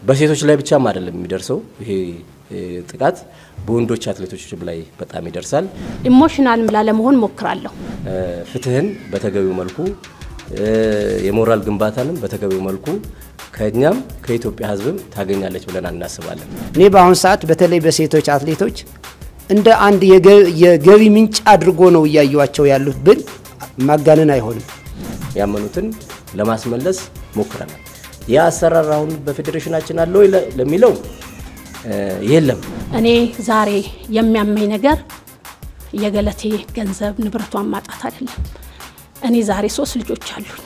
በሴቶች ላይ ብቻም አይደለም የሚደርሰው ይሄ ጥቃት በወንዶች አትሌቶች ላይ በጣም ይደርሳል። ኢሞሽናል ላለመሆን ሞክራለሁ። ፍትህን በተገቢው መልኩ የሞራል ግንባታንም በተገቢው መልኩ ከኛም ከኢትዮጵያ ሕዝብም ታገኛለች ብለን እናስባለን። እኔ በአሁን ሰዓት በተለይ በሴቶች አትሌቶች እንደ አንድ የገቢ ምንጭ አድርጎ ነው ያዩዋቸው ያሉት ብል ማጋነን አይሆንም። ያመኑትን ለማስመለስ ሞክረናል። ያ አሰራር አሁን በፌዴሬሽናችን አለው ለሚለው የለም። እኔ ዛሬ የሚያመኝ ነገር የገለቴ ገንዘብ ንብረቷን ማጣት አይደለም። እኔ ዛሬ 3 ልጆች አሉኝ።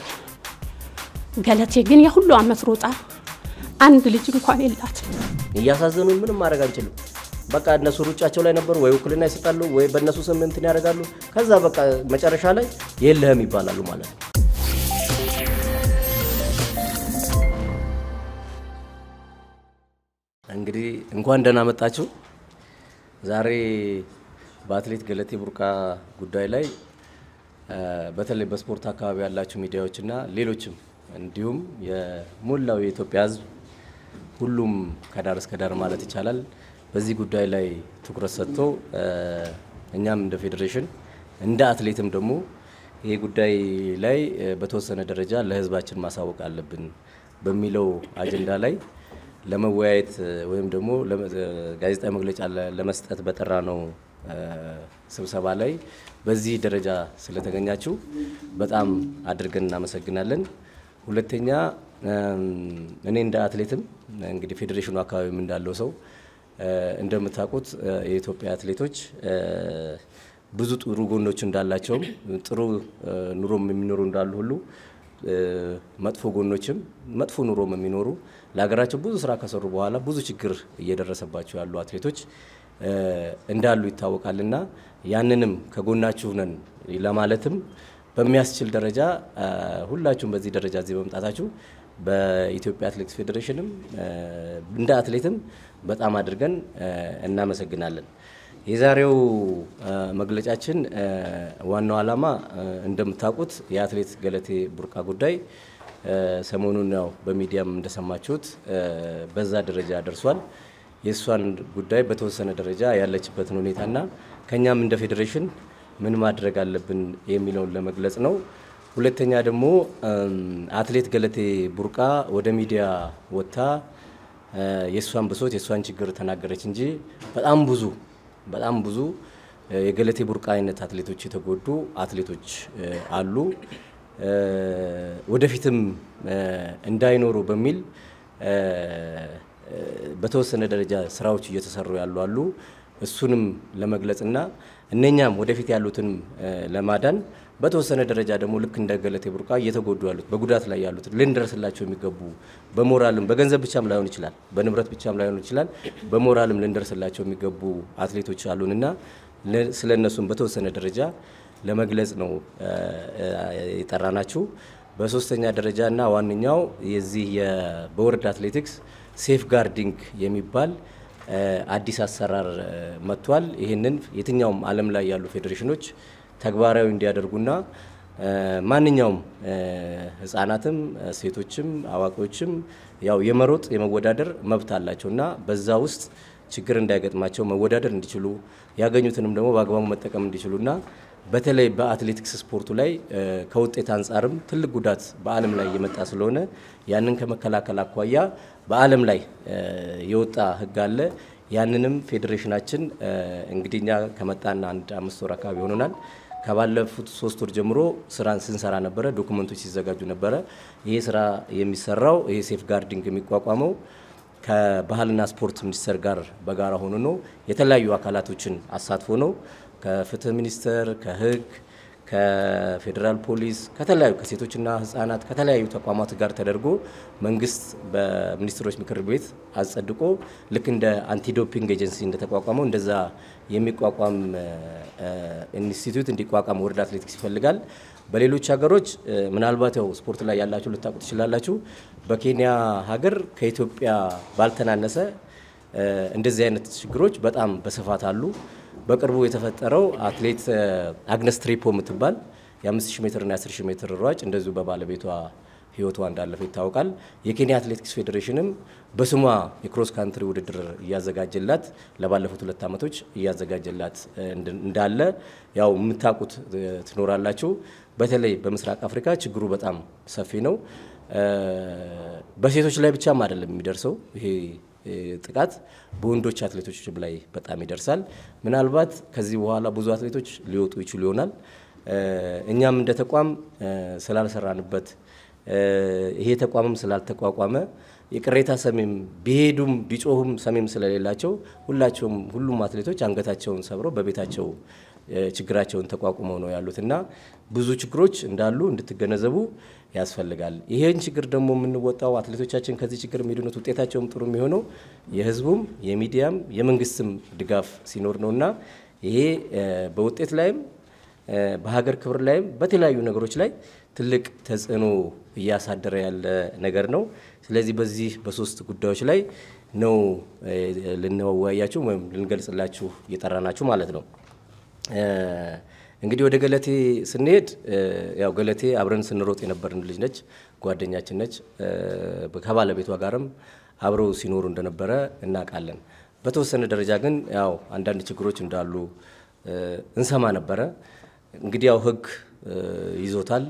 ገለቴ ግን የሁሉ አመት ሮጣ አንድ ልጅ እንኳን የላትም። እያሳዘኑን ምንም ማድረግ አንችልም። በቃ እነሱ ሩጫቸው ላይ ነበሩ ወይ ውክልና ይሰጣሉ ወይ በእነሱ ስም እንትን ያደርጋሉ። ከዛ በቃ መጨረሻ ላይ የለህም ይባላሉ ማለት ነው። እንግዲህ እንኳን ደህና መጣችሁ። ዛሬ በአትሌት ገለቴ ቡርቃ ጉዳይ ላይ በተለይ በስፖርት አካባቢ ያላችሁ ሚዲያዎችና ሌሎችም እንዲሁም የሞላው የኢትዮጵያ ሕዝብ ሁሉም ከዳር እስከ ዳር ማለት ይቻላል በዚህ ጉዳይ ላይ ትኩረት ሰጥቶ እኛም እንደ ፌዴሬሽን እንደ አትሌትም ደግሞ ይሄ ጉዳይ ላይ በተወሰነ ደረጃ ለሕዝባችን ማሳወቅ አለብን በሚለው አጀንዳ ላይ ለመወያየት ወይም ደግሞ ጋዜጣዊ መግለጫ ለመስጠት በጠራ ነው ስብሰባ ላይ በዚህ ደረጃ ስለተገኛችሁ በጣም አድርገን እናመሰግናለን። ሁለተኛ እኔ እንደ አትሌትም እንግዲህ ፌዴሬሽኑ አካባቢም እንዳለው ሰው እንደምታውቁት የኢትዮጵያ አትሌቶች ብዙ ጥሩ ጎኖች እንዳላቸው ጥሩ ኑሮም የሚኖሩ እንዳሉ ሁሉ መጥፎ ጎኖችም መጥፎ ኑሮም የሚኖሩ ለሀገራቸው ብዙ ስራ ከሰሩ በኋላ ብዙ ችግር እየደረሰባቸው ያሉ አትሌቶች እንዳሉ ይታወቃልና ያንንም ከጎናችሁ ነን ለማለትም በሚያስችል ደረጃ ሁላችሁም በዚህ ደረጃ እዚህ በመምጣታችሁ በኢትዮጵያ አትሌቲክስ ፌዴሬሽንም እንደ አትሌትም በጣም አድርገን እናመሰግናለን። የዛሬው መግለጫችን ዋናው ዓላማ እንደምታውቁት የአትሌት ገለቴ ቡርቃ ጉዳይ ሰሞኑን ነው በሚዲያም እንደሰማችሁት በዛ ደረጃ ደርሷል። የሷን ጉዳይ በተወሰነ ደረጃ ያለችበትን ሁኔታና ከኛም እንደ ፌዴሬሽን ምን ማድረግ አለብን የሚለውን ለመግለጽ ነው። ሁለተኛ ደግሞ አትሌት ገለቴ ቡርቃ ወደ ሚዲያ ወጣ የሷን ብሶት የሷን ችግር ተናገረች እንጂ በጣም ብዙ የገለቴ ቡርቃ አይነት አትሌቶች የተጎዱ አትሌቶች አሉ። ወደፊትም እንዳይኖሩ በሚል በተወሰነ ደረጃ ስራዎች እየተሰሩ ያሉ እሱንም ለመግለጽና እነኛም ወደፊት ያሉትን ለማዳን በተወሰነ ደረጃ ደግሞ ልክ እንደ ገለቴ ቡርቃ እየተጎዱ ያሉት በጉዳት ላይ ያሉት ልንደርስላቸው የሚገቡ በሞራልም በገንዘብ ብቻም ላይሆን ይችላል በንብረት ብቻም ላይሆን ይችላል በሞራልም ልንደርስላቸው የሚገቡ አትሌቶች አሉንና ስለነሱም በተወሰነ ደረጃ ለመግለጽ ነው የጠራናችሁ። በሶስተኛ ደረጃና ዋንኛው የዚህ በወርልድ አትሌቲክስ ሴፍ ጋርዲንግ የሚባል አዲስ አሰራር መጥቷል። ይሄንን የትኛውም ዓለም ላይ ያሉ ፌዴሬሽኖች ተግባራዊ እንዲያደርጉና ማንኛውም ህፃናትም ሴቶችም አዋቂዎችም ያው የመሮጥ የመወዳደር መብት አላቸውና በዛ ውስጥ ችግር እንዳይገጥማቸው መወዳደር እንዲችሉ ያገኙትንም ደግሞ በአግባቡ መጠቀም እንዲችሉና በተለይ በአትሌቲክስ ስፖርቱ ላይ ከውጤት አንፃርም ትልቅ ጉዳት በዓለም ላይ እየመጣ ስለሆነ ያንን ከመከላከል አኳያ በዓለም ላይ የወጣ ህግ አለ። ያንንም ፌዴሬሽናችን እንግዲህኛ ከመጣና 5 ወር አካባቢ ሆኖናል። ከባለፉት 3 ወር ጀምሮ ስራን ስንሰራ ነበር፣ ዶክመንቶች ሲዘጋጁ ነበር። ይሄ ስራ የሚሰራው ይሄ ሴፍ ጋርዲንግ የሚቋቋመው ከባህልና ስፖርት ሚኒስቴር ጋር በጋራ ሆኖ ነው። የተለያዩ አካላቶችን አሳትፎ ነው። ከፍትህ ሚኒስቴር፣ ከህግ፣ ከፌደራል ፖሊስ፣ ከተለያዩ ከሴቶችና ህፃናት ከተለያዩ ተቋማት ጋር ተደርጎ መንግስት በሚኒስትሮች ምክር ቤት አጸድቆ ልክ እንደ አንቲዶፒንግ ኤጀንሲ እንደተቋቋመው እንደዛ የሚቋቋም ኢንስቲትዩት እንዲቋቋም ወርልድ አትሌቲክስ ይፈልጋል። በሌሎች ሀገሮች ምናልባት ያው ስፖርት ላይ ያላችሁ ልታውቁ ትችላላችሁ። በኬንያ ሀገር ከኢትዮጵያ ባልተናነሰ እንደዚህ አይነት ችግሮች በጣም በስፋት አሉ። በቅርቡ የተፈጠረው አትሌት አግነስ ትሪፖ የምትባል የ5000 ሜትር እና የ10000 ሜትር ሯጭ እንደዚሁ በባለቤቷ ህይወቷ እንዳለፈ ይታወቃል። የኬንያ አትሌቲክስ ፌዴሬሽንም በስሟ የክሮስ ካንትሪ ውድድር እያዘጋጀላት ለባለፉት 2 ዓመቶች እያዘጋጀላት እንዳለ ያው የምታውቁት ትኖራላችሁ። በተለይ በምስራቅ አፍሪካ ችግሩ በጣም ሰፊ ነው። በሴቶች ላይ ብቻም አይደለም የሚደርሰው ይሄ ጥቃት በወንዶች አትሌቶች ላይ በጣም ይደርሳል። ምናልባት ከዚህ በኋላ ብዙ አትሌቶች ሊወጡ ይችሉ ይሆናል። እኛም እንደ ተቋም ስላልሰራንበት ይሄ ተቋምም ስላልተቋቋመ የቅሬታ ሰሜም ቢሄዱም ቢጮሁም ሰሜም ስለሌላቸው ሁሉም አትሌቶች አንገታቸውን ሰብረው በቤታቸው ችግራቸውን ተቋቁመው ነው ያሉትና ብዙ ችግሮች እንዳሉ እንድትገነዘቡ ያስፈልጋል። ይሄን ችግር ደግሞ የምንወጣው አትሌቶቻችን ከዚህ ችግር የሚድኑት ውጤታቸውም ጥሩ የሚሆነው የህዝቡም የሚዲያም የመንግስትም ድጋፍ ሲኖር ነውና ይሄ በውጤት ላይም በሀገር ክብር ላይም በተለያዩ ነገሮች ላይ ትልቅ ተጽዕኖ እያሳደረ ያለ ነገር ነው። ስለዚህ በዚህ በሶስት ጉዳዮች ላይ ነው ልንወያያችሁ ወይም ልንገልጽላችሁ እየጠራናችሁ ማለት ነው። እንግዲህ ወደ ገለቴ ስንሄድ ያው ገለቴ አብረን ስንሮጥ የነበርን ልጅ ነች፣ ጓደኛችን ነች። ከባለቤቷ ጋርም አብረው ሲኖሩ እንደነበረ እናውቃለን። በተወሰነ ደረጃ ግን ያው አንዳንድ ችግሮች እንዳሉ እንሰማ ነበረ። እንግዲህ ያው ህግ ይዞታል።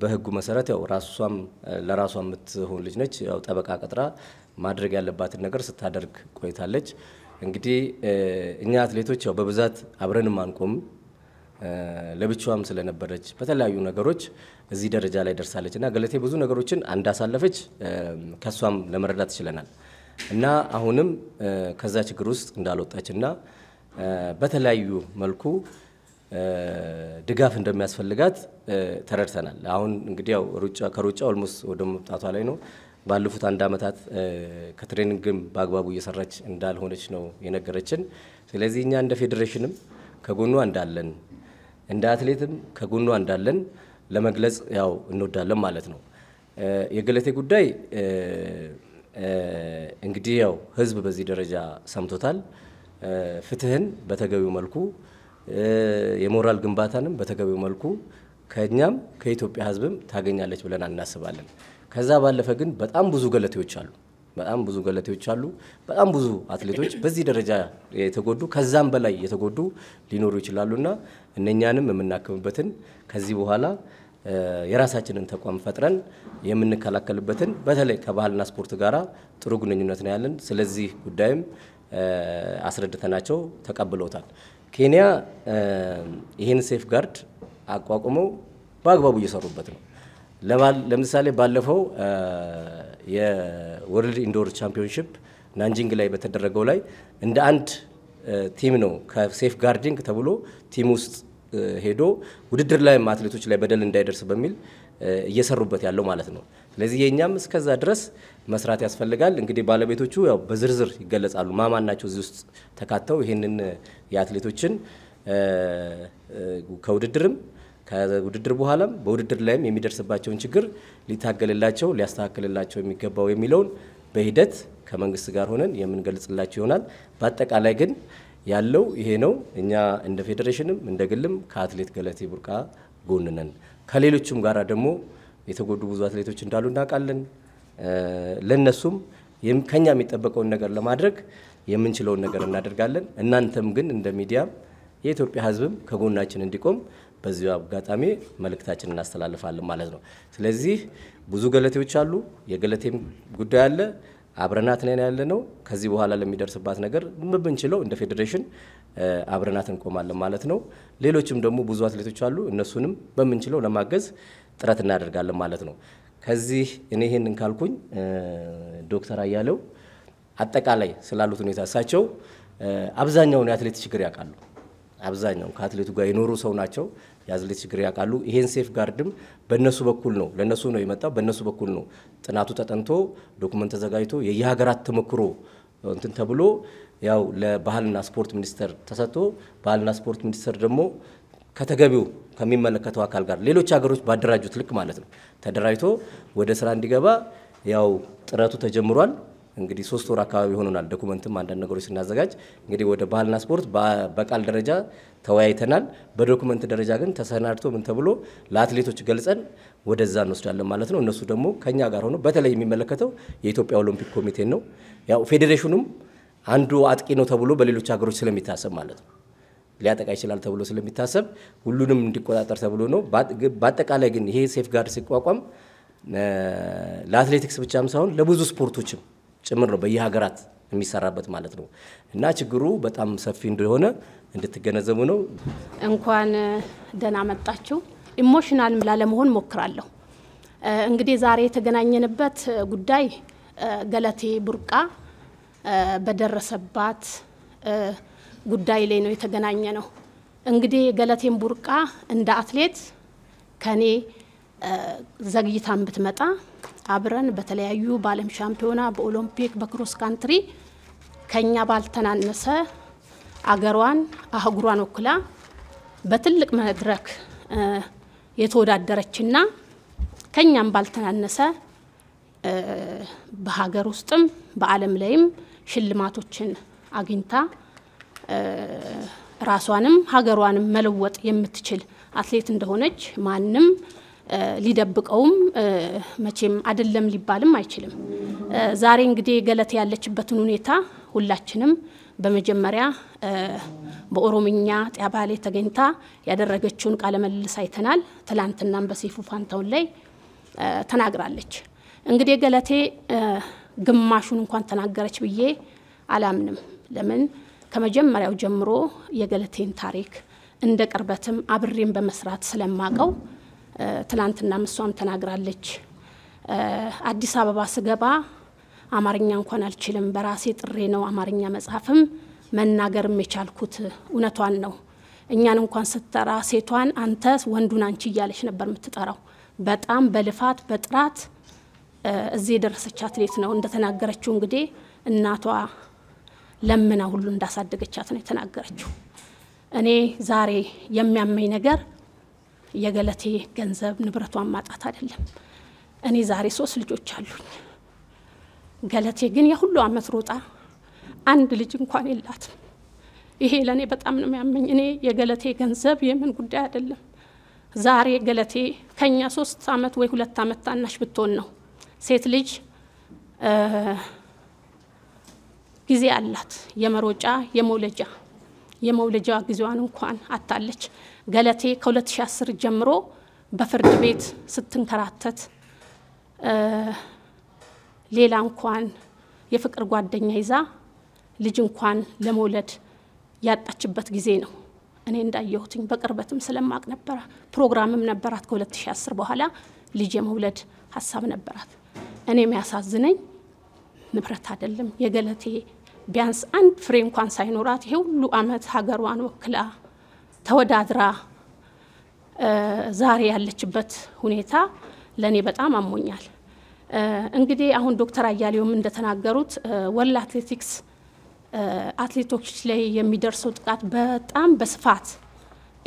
በህጉ መሰረት ያው ራሷም ለራሷ የምትሆን ልጅ ነች። ያው ጠበቃ ቀጥራ ማድረግ ያለባትን ነገር ስታደርግ ቆይታለች። እንግዲህ እኛ አትሌቶች ያው በብዛት አብረንም አንቆም ለብቻዋም ስለነበረች በተለያዩ ነገሮች እዚህ ደረጃ ላይ ደርሳለችና ገለቴ ብዙ ነገሮችን እንዳሳለፈች ከሷም ለመረዳት ይችላል እና አሁንም ከዛ ችግር ውስጥ እንዳልወጣችና በተለያዩ መልኩ ድጋፍ እንደሚያስፈልጋት ተረድተናል። አሁን እንግዲህ ያው ከሩጫ ኦልሞስት ወደ መምጣቷ ላይ ነው። ባለፉት 1 ዓመታት ከትሬኒንግም በአግባቡ እየሰራች እንዳልሆነች ነው የነገረችን። ስለዚህ እኛ እንደ ፌዴሬሽንም ከጎኗ እንዳለን እንደ አትሌትም ከጎኗ እንዳለን ለመግለጽ ያው እንወዳለን ማለት ነው። የገለቴ ጉዳይ እንግዲህ ያው ህዝብ በዚህ ደረጃ ሰምቶታል። ፍትህን በተገቢው መልኩ የሞራል ግንባታንም በተገቢው መልኩ ከኛም ከኢትዮጵያ ህዝብም ታገኛለች ብለን እናስባለን። ከዛ ባለፈ ግን በጣም ብዙ ገለቴዎች አሉ። በጣም ብዙ አትሌቶች በዚህ ደረጃ የተጎዱ ከዛም በላይ የተጎዱ ሊኖሩ ይችላሉና እነኛንም የምናከምበትን ከዚህ በኋላ የራሳችንን ተቋም ፈጥረን የምንከላከልበትን በተለይ ከባህልና ስፖርት ጋራ ጥሩ ግንኙነት ነው ያለን። ስለዚህ ጉዳይም አስረድተናቸው ተቀብለውታል። ኬንያ ይሄን ሴፍ ጋርድ አቋቁመው በአግባቡ እየሰሩበት ነው። ለምሳሌ ባለፈው የወርልድ ኢንዶር ቻምፒዮንሺፕ ናንጂንግ ላይ በተደረገው ላይ እንደ አንድ ቲም ነው ከሴፍ ጋርዲንግ ተብሎ ቲም ውስጥ ሄዶ ውድድር ላይ አትሌቶች ላይ በደል እንዳይደርስ በሚል እየሰሩበት ያለው ማለት ነው። ስለዚህ የኛም እስከዛ ድረስ መስራት ያስፈልጋል። እንግዲህ ባለቤቶቹ ያው በዝርዝር ይገለጻሉ ማማናቸው እዚህ ውስጥ ተካተው ይሄንን የአትሌቶችን ከውድድርም ከውድድር በኋላም በውድድር ላይም የሚደርስባቸውን ችግር ሊታገልላቸው ሊያስተካክልላቸው የሚገባው የሚለውን በሂደት ከመንግስት ጋር ሆነን የምንገልጽላቸው ይሆናል። በአጠቃላይ ግን ያለው ይሄ ነው። እኛ እንደ ፌዴሬሽንም እንደ ግልም ከአትሌት ገለቴ ቡርቃ ጎን ነን። ከሌሎችም ጋራ ደግሞ የተጎዱ ብዙ አትሌቶች እንዳሉ እናውቃለን። ለነሱም ከኛ የሚጠበቀውን ነገር ለማድረግ የምንችለውን ነገር እናደርጋለን። እናንተም ግን እንደ ሚዲያ የኢትዮጵያ ህዝብም ከጎናችን እንዲቆም በዚሁ አጋጣሚ መልእክታችንን እናስተላልፋለን ማለት ነው። ስለዚህ ብዙ ገለቴዎች አሉ። የገለቴም ጉዳይ አለ። አብረናት ነን ያለነው። ከዚህ በኋላ ለሚደርስባት ነገር ምንችለው እንደ ፌዴሬሽን አብረናት እንቆማለን ማለት ነው። ሌሎችም ደግሞ ብዙ አትሌቶች አሉ። እነሱንም በምንችለው ለማገዝ ጥረት እናደርጋለን ማለት ነው። ከዚህ እኔ ይሄንን ካልኩኝ ዶክተር አያሌው አጠቃላይ ስላሉት ሁኔታ እሳቸው አብዛኛውን የአትሌት ችግር ያውቃሉ። አብዛኛው ከአትሌቱ ጋር የኖሩ ሰው ናቸው። የአትሌት ችግር ያውቃሉ። ይሄን ሴፍ ጋርድም በእነሱ በኩል ነው ለነሱ ነው የመጣው። በእነሱ በኩል ነው ጥናቱ ተጠንቶ ዶክመንት ተዘጋጅቶ የየሀገራት ተመክሮ እንትን ተብሎ ያው ለባህልና ስፖርት ሚኒስቴር ተሰጥቶ ባህልና ስፖርት ሚኒስቴር ደግሞ ከተገቢው ከሚመለከተው አካል ጋር ሌሎች ሀገሮች ባደራጁት ልክ ማለት ነው ተደራጅቶ ወደ ስራ እንዲገባ ያው ጥረቱ ተጀምሯል። እንግዲህ 3 ወር አካባቢ ሆኖናል ዶክመንትም አንዳንድ ነገሮች ስናዘጋጅ እንግዲህ ወደ ባህልና ስፖርት በቃል ደረጃ ተወያይተናል በዶክመንት ደረጃ ግን ተሰናድቶ ምን ተብሎ ለአትሌቶች ገልጸን ወደዛ እንወስዳለን ማለት ነው እነሱ ደግሞ ከኛ ጋር ሆኖ በተለይ የሚመለከተው የኢትዮጵያ ኦሎምፒክ ኮሚቴ ነው ያው ፌዴሬሽኑም አንዱ አጥቂ ነው ተብሎ በሌሎች ሀገሮች ስለሚታሰብ ማለት ነው ሊያጠቃ ይችላል ተብሎ ስለሚታሰብ ሁሉንም እንዲቆጣጠር ተብሎ ነው በአጠቃላይ ግን ይሄ ሴፍ ጋርድ ሲቋቋም ለአትሌቲክስ ብቻም ሳይሆን ለብዙ ስፖርቶችም ጭምር ነው በየሀገራት የሚሰራበት ማለት ነው እና ችግሩ በጣም ሰፊ እንደሆነ እንድትገነዘቡ ነው እንኳን ደህና መጣችሁ ኢሞሽናል ላለመሆን ሞክራለሁ እንግዲህ ዛሬ የተገናኘንበት ጉዳይ ገለቴ ቡርቃ በደረሰባት ጉዳይ ላይ ነው የተገናኘ ነው እንግዲህ ገለቴን ቡርቃ እንደ አትሌት ከኔ ዘግይታን ብትመጣ አብረን በተለያዩ በዓለም ሻምፒዮና በኦሎምፒክ በክሮስ ካንትሪ ከኛ ባልተናነሰ አገሯን አህጉሯን ወክላ በትልቅ መድረክ የተወዳደረችና ከኛም ባልተናነሰ በሀገር ውስጥም በዓለም ላይም ሽልማቶችን አግኝታ ራሷንም ሀገሯንም መለወጥ የምትችል አትሌት እንደሆነች ማንም ሊደብቀውም መቼም አይደለም ሊባልም አይችልም ዛሬ እንግዲህ ገለቴ ያለችበትን ሁኔታ ሁላችንም በመጀመሪያ በኦሮሚኛ ጣባሌ ተገኝታ ያደረገችውን ቃለ መልስ አይተናል ትላንትናም በሰይፉ ፋንታውን ላይ ተናግራለች እንግዲህ ገለቴ ግማሹን እንኳን ተናገረች ብዬ አላምንም ለምን ከመጀመሪያው ጀምሮ የገለቴን ታሪክ እንደ ቅርበትም አብሬም በመስራት ስለማቀው ትላንትና መስዋም ተናግራለች አዲስ አበባ ስገባ አማርኛ እንኳን አልችልም በራሴ ጥሬ ነው አማርኛ መጻፍም መናገርም የቻልኩት እውነቷን ነው እኛን እንኳን ስትጠራ ሴቷን አንተ ወንዱን አንቺ እያለች ነበር የምትጠራው በጣም በልፋት በጥራት እዚህ ደረሰች አትሌት ነው እንደተናገረችው እንግዲህ እናቷ ለምና ሁሉ እንዳሳደገቻት ነው የተናገረችው እኔ ዛሬ የሚያመኝ ነገር የገለቴ ገንዘብ ንብረቷን ማጣት አይደለም እኔ ዛሬ 3 ልጆች አሉኝ ገለቴ ግን የሁሉ አመት ሮጣ አንድ ልጅ እንኳን የላትም ይሄ ለኔ በጣም ነው የሚያመኝ እኔ የገለቴ ገንዘብ የምን ጉዳይ አይደለም ዛሬ ገለቴ ከኛ 3 አመት ወይ 2 አመት ታናሽ ብትሆን ነው ሴት ልጅ ጊዜ አላት የመሮጫ የመውለጃ ጊዜዋን እንኳን አጣለች ገለቴ ከ2010 ጀምሮ በፍርድ ቤት ስትንከራተት ሌላ እንኳን የፍቅር ጓደኛ ይዛ ልጅ እንኳን ለመውለድ ያጣችበት ጊዜ ነው እኔ እንዳየሁትኝ በቅርበትም ስለማቅ ነበር ፕሮግራምም ነበራት ከ2010 በኋላ ልጅ የመውለድ ሐሳብ ነበራት እኔ የሚያሳዝነኝ ንብረት አይደለም የገለቴ ቢያንስ አንድ ፍሬ እንኳን ሳይኖራት ይሄ ሁሉ አመት ሀገሯን ወክላ ተወዳድራ ዛሬ ያለችበት ሁኔታ ለኔ በጣም አሞኛል እንግዲህ አሁን ዶክተር አያሌውም እንደተናገሩት ወርልድ አትሌቲክስ አትሌቶች ላይ የሚደርሰው ጥቃት በጣም በስፋት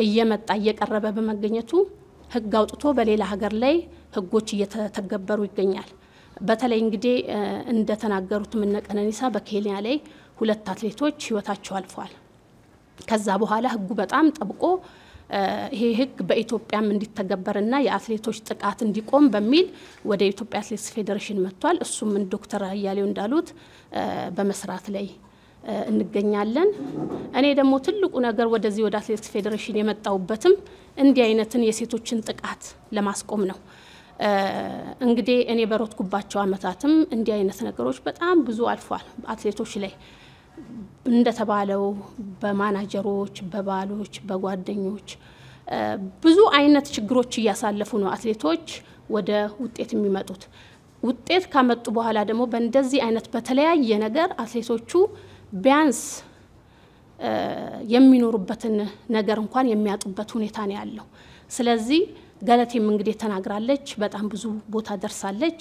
እየመጣ እየቀረበ በመገኘቱ ህግ አውጥቶ በሌላ ሀገር ላይ ህጎች እየተተገበሩ ይገኛል በተለይ እንግዲህ እንደተናገሩት ምንቀነኒሳ በኬንያ ላይ 2 አትሌቶች ህይወታቸው አልፏል ከዛ በኋላ ህጉ በጣም ጠብቆ ይሄ ህግ በኢትዮጵያም እንዲተገበርና የአትሌቶች ጥቃት እንዲቆም በሚል ወደ ኢትዮጵያ አትሌቲክስ ፌዴሬሽን መጥቷል እሱም ዶክተር አያሌው እንዳሉት በመስራት ላይ እንገኛለን እኔ ደግሞ ትልቁ ነገር ወደዚህ ወደ አትሌቲክስ ፌዴሬሽን የመጣውበትም እንዲህ አይነትን የሴቶችን ጥቃት ለማስቆም ነው እንግዲህ እኔ በሮጥኩባቸው አመታትም እንዲህ አይነት ነገሮች በጣም ብዙ አልፏል አትሌቶች ላይ እንደተባለው በማናጀሮች በባሎች በጓደኞች ብዙ አይነት ችግሮች ያሳለፉ ነው አትሌቶች ወደ ውጤት የሚመጡት ውጤት ካመጡ በኋላ ደግሞ በእንደዚህ አይነት በተለያየ ነገር አትሌቶቹ ቢያንስ የሚኖሩበትን ነገር እንኳን የሚያጡበት ሁኔታ ነው ያለው ስለዚህ ገለቴም እንግዲህ ተናግራለች በጣም ብዙ ቦታ ደርሳለች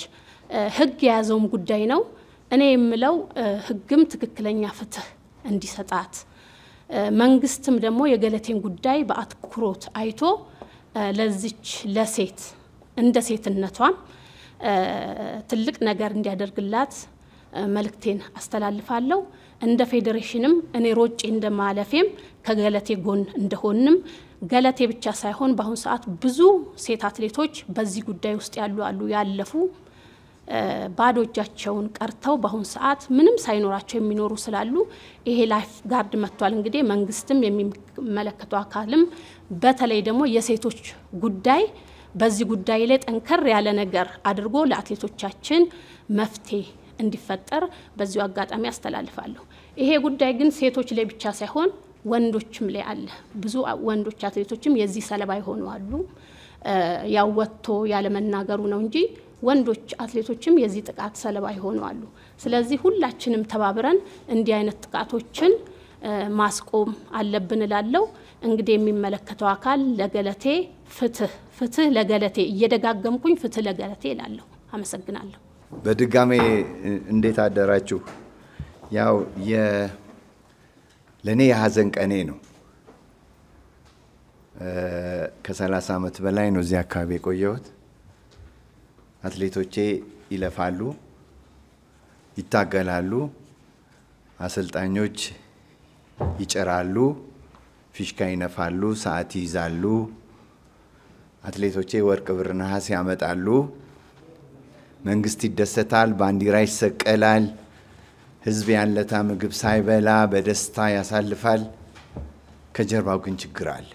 ህግ የያዘውም ጉዳይ ነው እኔ የምለው ህግም ትክክለኛ ፍትህ እንዲሰጣት መንግስትም ደግሞ የገለቴን ጉዳይ በአትኩሮት አይቶ ለዚች ለሴት እንደ ሴትነቷም ትልቅ ነገር እንዲያደርግላት መልክቴን አስተላልፋለሁ። እንደ ፌዴሬሽንም እኔ ሮጬ እንደማለፌም ከገለቴ ጎን እንደሆንም ገለቴ ብቻ ሳይሆን በአሁን ሰዓት ብዙ ሴት አትሌቶች በዚህ ጉዳይ ውስጥ ያሉ ያለፉ ባዶ እጃቸውን ቀርተው በአሁን ሰዓት ምንም ሳይኖራቸው የሚኖሩ ስላሉ ይሄ ላይፍ ጋርድ መጥቷል። እንግዲህ መንግስትም የሚመለከተው አካልም በተለይ ደግሞ የሴቶች ጉዳይ በዚህ ጉዳይ ላይ ጠንከር ያለ ነገር አድርጎ ለአትሌቶቻችን መፍትሄ እንዲፈጠር በዚሁ አጋጣሚ አስተላልፋለሁ። ይሄ ጉዳይ ግን ሴቶች ላይ ብቻ ሳይሆን ወንዶችም ላይ አለ። ብዙ ወንዶች አትሌቶችም የዚህ ሰለባ ይሆኑ አሉ። ያው ወጥቶ ያለ መናገሩ ነው እንጂ ወንዶች አትሌቶችም የዚህ ጥቃት ሰለባ ይሆኑ አሉ። ስለዚህ ሁላችንም ተባብረን እንዲህ አይነት ጥቃቶችን ማስቆም አለብን እላለሁ። እንግዲህ የሚመለከተው አካል ለገለቴ ፍትህ ለገለቴ እየደጋገምኩኝ ፍትህ ለገለቴ እላለሁ። አመሰግናለሁ። በድጋሜ እንዴት አደራችሁ? ያው ለኔ የሀዘን ቀኔ ነው። ከ30 ዓመት በላይ ነው እዚህ አካባቢ የቆየሁት። አትሌቶቼ ይለፋሉ፣ ይታገላሉ፣ አሰልጣኞች ይጨራሉ፣ ፊሽካ ይነፋሉ፣ ሰዓት ይይዛሉ። አትሌቶቼ ወርቅ፣ ብር፣ ነሐስ ያመጣሉ። መንግስት ይደሰታል፣ ባንዲራ ይሰቀላል። ህዝብ ያለታ ምግብ ሳይበላ በደስታ ያሳልፋል። ከጀርባው ግን ችግር አለ።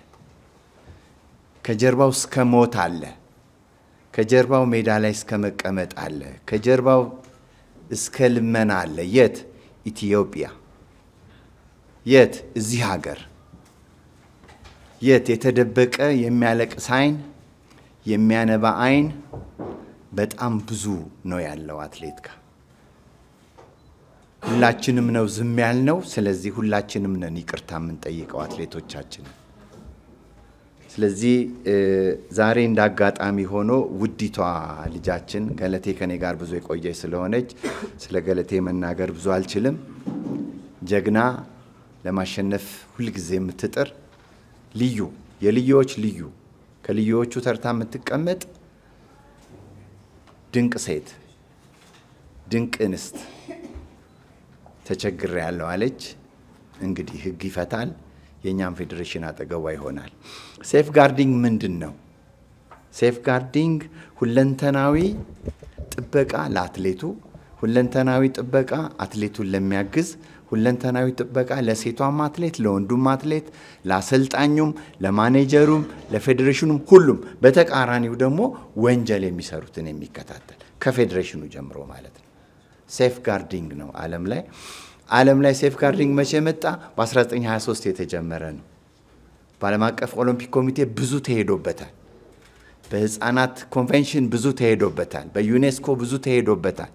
ከጀርባው እስከ ሞት አለ። ከጀርባው ሜዳ ላይ እስከ መቀመጥ አለ። ከጀርባው እስከ ልመና አለ። የት? ኢትዮጵያ። የት? እዚህ ሀገር። የት? የተደበቀ የሚያለቅስ አይን፣ የሚያነባ አይን በጣም ብዙ ነው ያለው አትሌት ጋር። ሁላችንም ነው ዝም ያልነው። ስለዚህ ሁላችንም ነን ይቅርታ የምንጠይቀው አትሌቶቻችን። ስለዚህ ዛሬ እንዳጋጣሚ ሆኖ ውዲቷ ልጃችን ገለቴ ከኔ ጋር ብዙ የቆየች ስለሆነች ስለ ገለቴ መናገር ብዙ አልችልም። ጀግና፣ ለማሸነፍ ሁሉ ጊዜ የምትጥር ልዩ፣ የልዩዎች ልዩ፣ ከልዩዎቹ ተርታ የምትቀመጥ ድንቅ ሴት፣ ድንቅ እንስት ተቸግሬ ያለው አለች። እንግዲህ ህግ ይፈታል። የኛም ፌዴሬሽን አጠገቧ ይሆናል። ሴፍ ጋርዲንግ ምንድነው? ሴፍ ጋርዲንግ ሁለንተናዊ ጥበቃ ለአትሌቱ፣ ሁለንተናዊ ጥበቃ አትሌቱን ለሚያግዝ፣ ሁለንተናዊ ጥበቃ ለሴቷም አትሌት፣ ለወንዱም አትሌት፣ ለአሰልጣኙም፣ ለማኔጀሩም፣ ለፌዴሬሽኑም ሁሉም። በተቃራኒው ደግሞ ወንጀል የሚሰሩትን የሚከታተል ከፌዴሬሽኑ ጀምሮ ማለት ነው። ሴፍ ጋርዲንግ ነው ዓለም ላይ ሴፍ ጋርዲንግ መቼ መጣ? በ1923 የተጀመረ ነው። በዓለም አቀፍ ኦሎምፒክ ኮሚቴ ብዙ ተሄዶበታል። በህፃናት ኮንቬንሽን ብዙ ተሄዶበታል። በዩኔስኮ ብዙ ተሄዶበታል።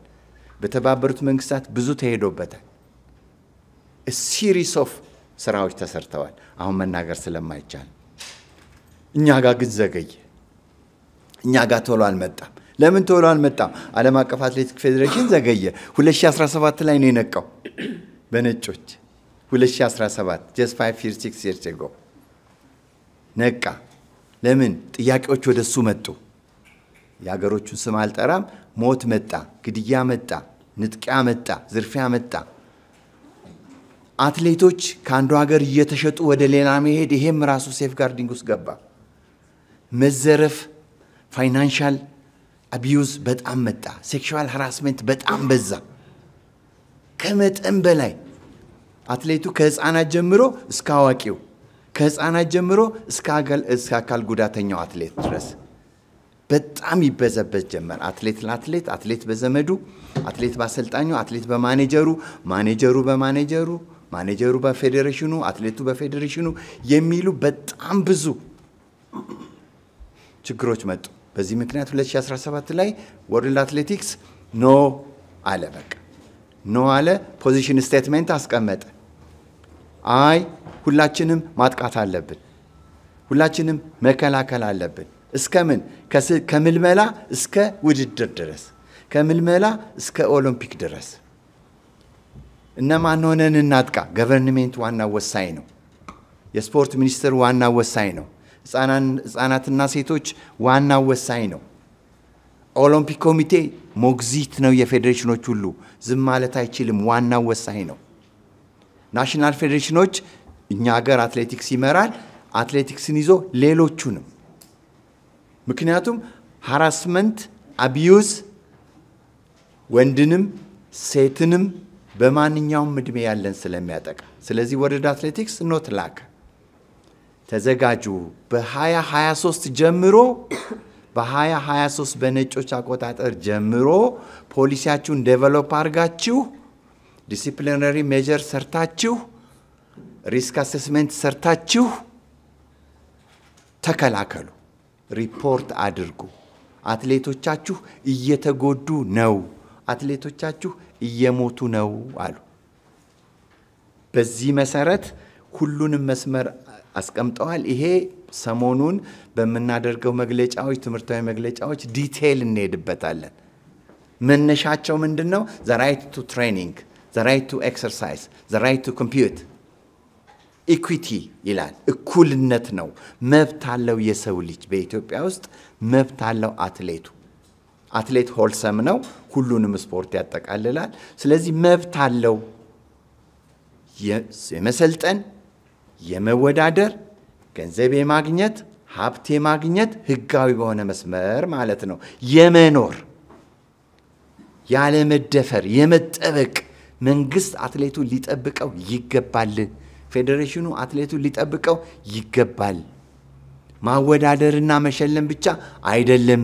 በተባበሩት መንግስታት ብዙ ተሄዶበታል። ሲሪስ ኦፍ ስራዎች ተሰርተዋል። አሁን መናገር ስለማይቻል እኛ ጋር ግን ዘገየ። እኛ ጋር ቶሎ አልመጣም። ለምን ቶሎ አልመጣም? ዓለም አቀፍ አትሌቲክ ፌዴሬሽን ዘገየ። 2017 ላይ ነው የነቃው በነጮች 2017 just 5 years 6 years ago ነቃ። ለምን? ጥያቄዎች ወደሱ መጡ። የሀገሮቹን ስም አልጠራም። ሞት መጣ፣ ግድያ መጣ፣ ንጥቂያ መጣ፣ ዝርፊያ መጣ። አትሌቶች ከአንዱ ሀገር እየተሸጡ ወደ ሌላ መሄድ፣ ይሄም ራሱ ሴፍ ጋርዲንግ ውስጥ ገባ። መዘረፍ፣ ፋይናንሻል አቢዩዝ በጣም መጣ። ሴክሹዋል ሃራስመንት በጣም በዛ ከመጠን በላይ። አትሌቱ ከህፃናት ጀምሮ እስከ አዋቂው፣ ከህፃናት ጀምሮ እስከ አካል ጉዳተኛው አትሌት ድረስ በጣም ይበዘበዝ ጀመር። አትሌት ለአትሌት፣ አትሌት በዘመዱ፣ አትሌት በአሰልጣኙ፣ አትሌት በማኔጀሩ፣ ማኔጀሩ በማኔጀሩ፣ ማኔጀሩ በፌዴሬሽኑ፣ አትሌቱ በፌዴሬሽኑ የሚሉ በጣም ብዙ ችግሮች መጡ። በዚህ ምክንያት 2017 ላይ ወርልድ አትሌቲክስ ኖ አለ። በቃ ኖ አለ። ፖዚሽን ስቴትመንት አስቀመጠ። አይ ሁላችንም ማጥቃት አለብን፣ ሁላችንም መከላከል አለብን። እስከምን? ከምልመላ እስከ ውድድር ድረስ፣ ከምልመላ እስከ ኦሎምፒክ ድረስ። እነማን ሆነን እናጥቃ? ገቨርንሜንት ዋና ወሳኝ ነው። የስፖርት ሚኒስትር ዋና ወሳኝ ነው። ህፃናትና ሴቶች ዋና ወሳኝ ነው። ኦሎምፒክ ኮሚቴ ሞግዚት ነው የፌዴሬሽኖች ሁሉ ዝም ማለት አይችልም ዋናው ወሳኝ ነው ናሽናል ፌዴሬሽኖች እኛ ሀገር አትሌቲክስ ይመራል አትሌቲክስን ይዞ ሌሎቹንም ምክንያቱም ሃራስመንት አቢዩዝ ወንድንም ሴትንም በማንኛውም እድሜ ያለን ስለሚያጠቃ ስለዚህ ወረዳ አትሌቲክስ ኖት ላክ ተዘጋጁ በ2023 ጀምሮ በ2023 በነጮች አቆጣጠር ጀምሮ ፖሊሲያችሁን ዴቨሎፕ አድርጋችሁ ዲሲፕሊነሪ ሜጀር ሰርታችሁ ሪስክ አሴስመንት ሰርታችሁ ተከላከሉ ሪፖርት አድርጉ አትሌቶቻችሁ እየተጎዱ ነው አትሌቶቻችሁ እየሞቱ ነው አሉ በዚህ መሰረት ሁሉንም መስመር አስቀምጠዋል ይሄ ሰሞኑን በመናደርገው መግለጫዎች ትምርታዊ መግለጫዎች ዲቴል እንሄድበታለን መነሻቸው ምንድነው the right to training the right to exercise the right to compete equity ይላል እኩልነት ነው መብት አለው የሰው ልጅ በኢትዮጵያ ውስጥ መብት አለው አትሌት ሆልሰም ነው ሁሉንም ስፖርት ያጠቃልላል ስለዚህ መብት አለው የመሰልጠን የመወዳደር ገንዘብ የማግኘት ሀብት የማግኘት ህጋዊ በሆነ መስመር ማለት ነው የመኖር ያለ መደፈር የመጠበቅ መንግስት አትሌቱ ሊጠብቀው ይገባል ፌዴሬሽኑ አትሌቱ ሊጠብቀው ይገባል ማወዳደርና መሸለም ብቻ አይደለም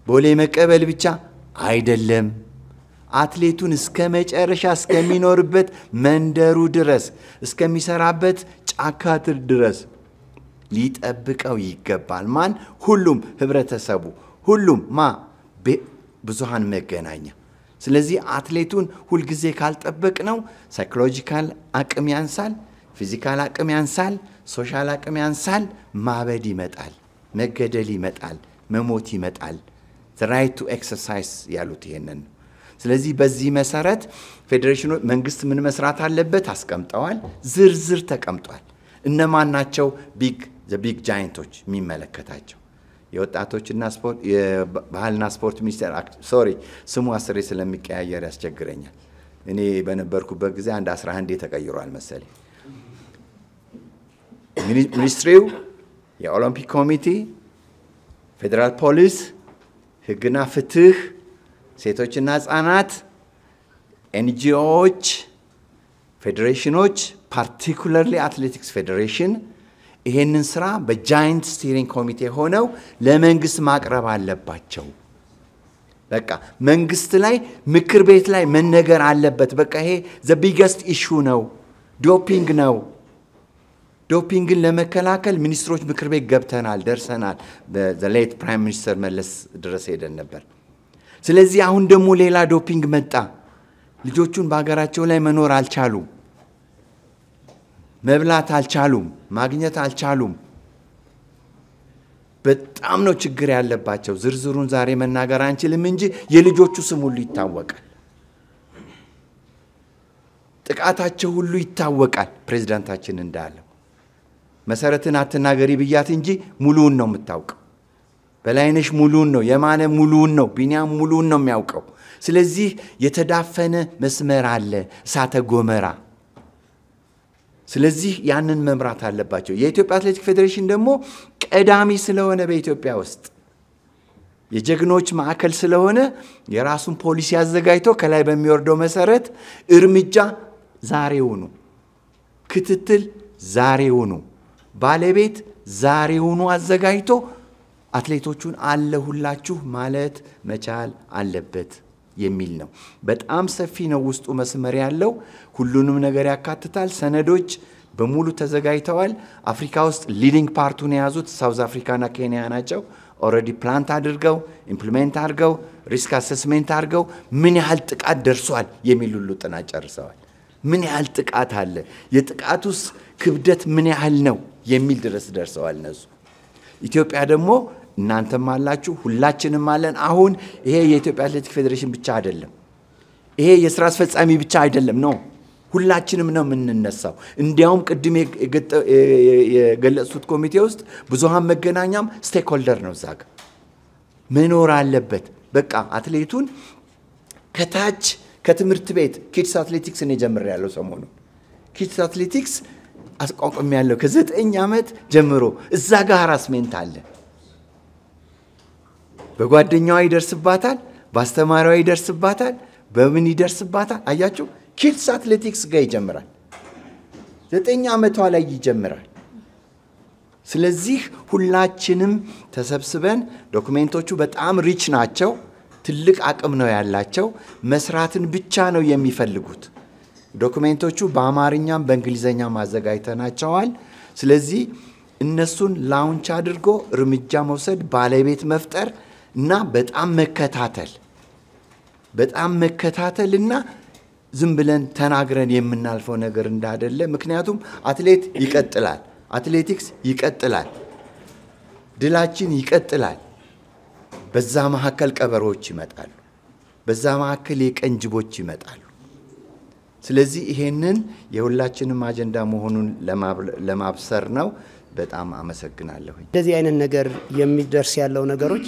ቦሌ መቀበል ብቻ አይደለም አትሌቱን እስከ መጨረሻ እስከሚኖርበት መንደሩ ድረስ እስከሚሰራበት ጫካትር ድረስ ሊጠብቀው ይገባል ማን ሁሉም ህብረተሰቡ ሁሉም ብዙሃን መገናኛ ስለዚህ አትሌቱን ሁሉ ጊዜ ካልጠበቅ ነው ሳይኮሎጂካል አቅም ያንሳል ፊዚካል አቅም ያንሳል ሶሻል አቅም ያንሳል ማበድ ይመጣል መገደል ይመጣል መሞት ይመጣል the right to exercise ያሉት ይሄንን ስለዚህ በዚህ መሰረት ፌዴሬሽኑ መንግስት ምን መስራት አለበት አስቀምጠዋል ዝርዝር ተቀምጧል እነማን ናቸው the big giants የሚመለከታቸው የወጣቶችና ስፖርት የባህልና ስፖርት ሚኒስቴር ስሙ አስሬ ስለሚቀያየር ያስቸግረኛል እኔ በነበርኩበት ጊዜ አንድ 11 ተቀይሯል መሰለኝ ሚኒስትሪው የኦሎምፒክ ኮሚቴ ፌደራል ፖሊስ ህግና ፍትህ ሴቶችና ህፃናት ኤንጂኦዎች ፌዴሬሽኖች ፓርቲኩላርሊ አትሌቲክስ ፌዴሬሽን ይሄንን ስራ በጃይንት ስቲሪንግ ኮሚቴ ሆነው ለመንግስት ማቅረብ አለባቸው በቃ መንግስት ላይ ምክር ቤት ላይ መነገር አለበት በቃ ይሄ the biggest issue ነው ዶፒንግ ነው ዶፒንግን ለመከላከል ሚኒስትሮች ምክር ቤት ገብተናል ደርሰናል the late prime minister መለስ ድረስ ሄደን ነበር ስለዚህ አሁን ደግሞ ሌላ ዶፒንግ መጣ ልጆቹን በአገራቸው ላይ መኖር አልቻሉም መብላት አልቻሉም ማግኘት አልቻሉም በጣም ነው ችግር ያለባቸው ዝርዝሩን ዛሬ መናገር አንችልም እንጂ የልጆቹ ስም ሁሉ ይታወቃል ጥቃታቸው ሁሉ ይታወቃል ፕሬዝዳንታችን እንዳለው መሰረትን አትናገሪ ብያት እንጂ ሙሉውን ነው የምታውቀው በላይነሽ ሙሉውን ነው የማነ ሙሉውን ነው ቢኒያም ሙሉውን ነው የሚያውቀው ስለዚህ የተዳፈነ መስመር አለ እሳተ ጎመራ ስለዚህ ያንን መምራት አለባቸው የኢትዮጵያ አትሌቲክ ፌዴሬሽን ደግሞ ቀዳሚ ስለሆነ በኢትዮጵያ ውስጥ የጀግኖች ማዕከል ስለሆነ የራሱን ፖሊሲ አዘጋጅቶ ከላይ በሚወርደው መሰረት እርምጃ ዛሬውኑ ክትትል ዛሬውኑ ባለቤት ዛሬውኑ አዘጋጅቶ አትሌቶቹን አለሁላችሁ ማለት መቻል አለበት የሚል ነው በጣም ሰፊ ነው ውስጡ መስመር ያለው ሁሉንም ነገር ያካትታል ሰነዶች በሙሉ ተዘጋጅተዋል አፍሪካ ውስጥ ሊዲንግ ፓርቱን የያዙት ሳውዝ አፍሪካና ኬንያ ናቸው ኦሬዲ ፕላንት አድርገው ኢምፕሊሜንት አድርገው ሪስክ አሰስሜንት አድርገው ምን ያህል ጥቃት ደርሷል የሚል ሁሉ ጥናት ጨርሰዋል ምን ያህል ጥቃት አለ የጥቃቱስ ክብደት ምን ያህል ነው የሚል ድረስ ደርሰዋል እነሱ ኢትዮጵያ ደግሞ እናንተም አላችሁ ሁላችንም አለን አሁን ይሄ የኢትዮጵያ አትሌቲክ ፌዴሬሽን ብቻ አይደለም ይሄ የሥራ አስፈጻሚ ብቻ አይደለም ነው ሁላችንም ነው የምንነሳው እንዲያውም ቅድም የገለጹት ኮሚቴ ውስጥ ብዙሃን መገናኛም ስቴክሆልደር ነው ዛጋ መኖር አለበት። በቃ አትሌቱን ከታች ከትምህርት ቤት ኪድስ አትሌቲክስ እኔ ጀምሬያለሁ ሰሞኑ ኪድስ አትሌቲክስ አስቋቁሜያለሁ ከ9 ዓመት ጀምሮ እዛ ጋር ሃራስሜንት አለ። በጓደኛዋ ይደርስባታል፣ በአስተማሪዋ ይደርስባታል፣ በምን ይደርስባታል? አያችሁ ኪድስ አትሌቲክስ ጋር ይጀምራል። 9 ዓመቷ ላይ ይጀምራል። ስለዚህ ሁላችንም ተሰብስበን ዶክሜንቶቹ በጣም ሪች ናቸው። ትልቅ አቅም ነው ያላቸው። መስራትን ብቻ ነው የሚፈልጉት። ዶክሜንቶቹ በአማርኛም በእንግሊዘኛም አዘጋጅተናቸዋል። ስለዚህ እነሱን ላውንች አድርጎ እርምጃ መውሰድ፣ ባለቤት መፍጠር እና በጣም መከታተልና ዝም ብለን ተናግረን የምናልፈው ነገር እንዳይደለ። ምክንያቱም አትሌት ይቀጥላል፣ አትሌቲክስ ይቀጥላል፣ ድላችን ይቀጥላል። በዛ መካከል ቀበሮች ይመጣሉ፣ በዛ መካከል የቀንጅቦች ይመጣሉ። ስለዚህ ይሄንን የሁላችንም አጀንዳ መሆኑን ለማብሰር ነው። በጣም አመሰግናለሁ። እንደዚህ አይነት ነገር የሚደርስ ያለው ነገሮች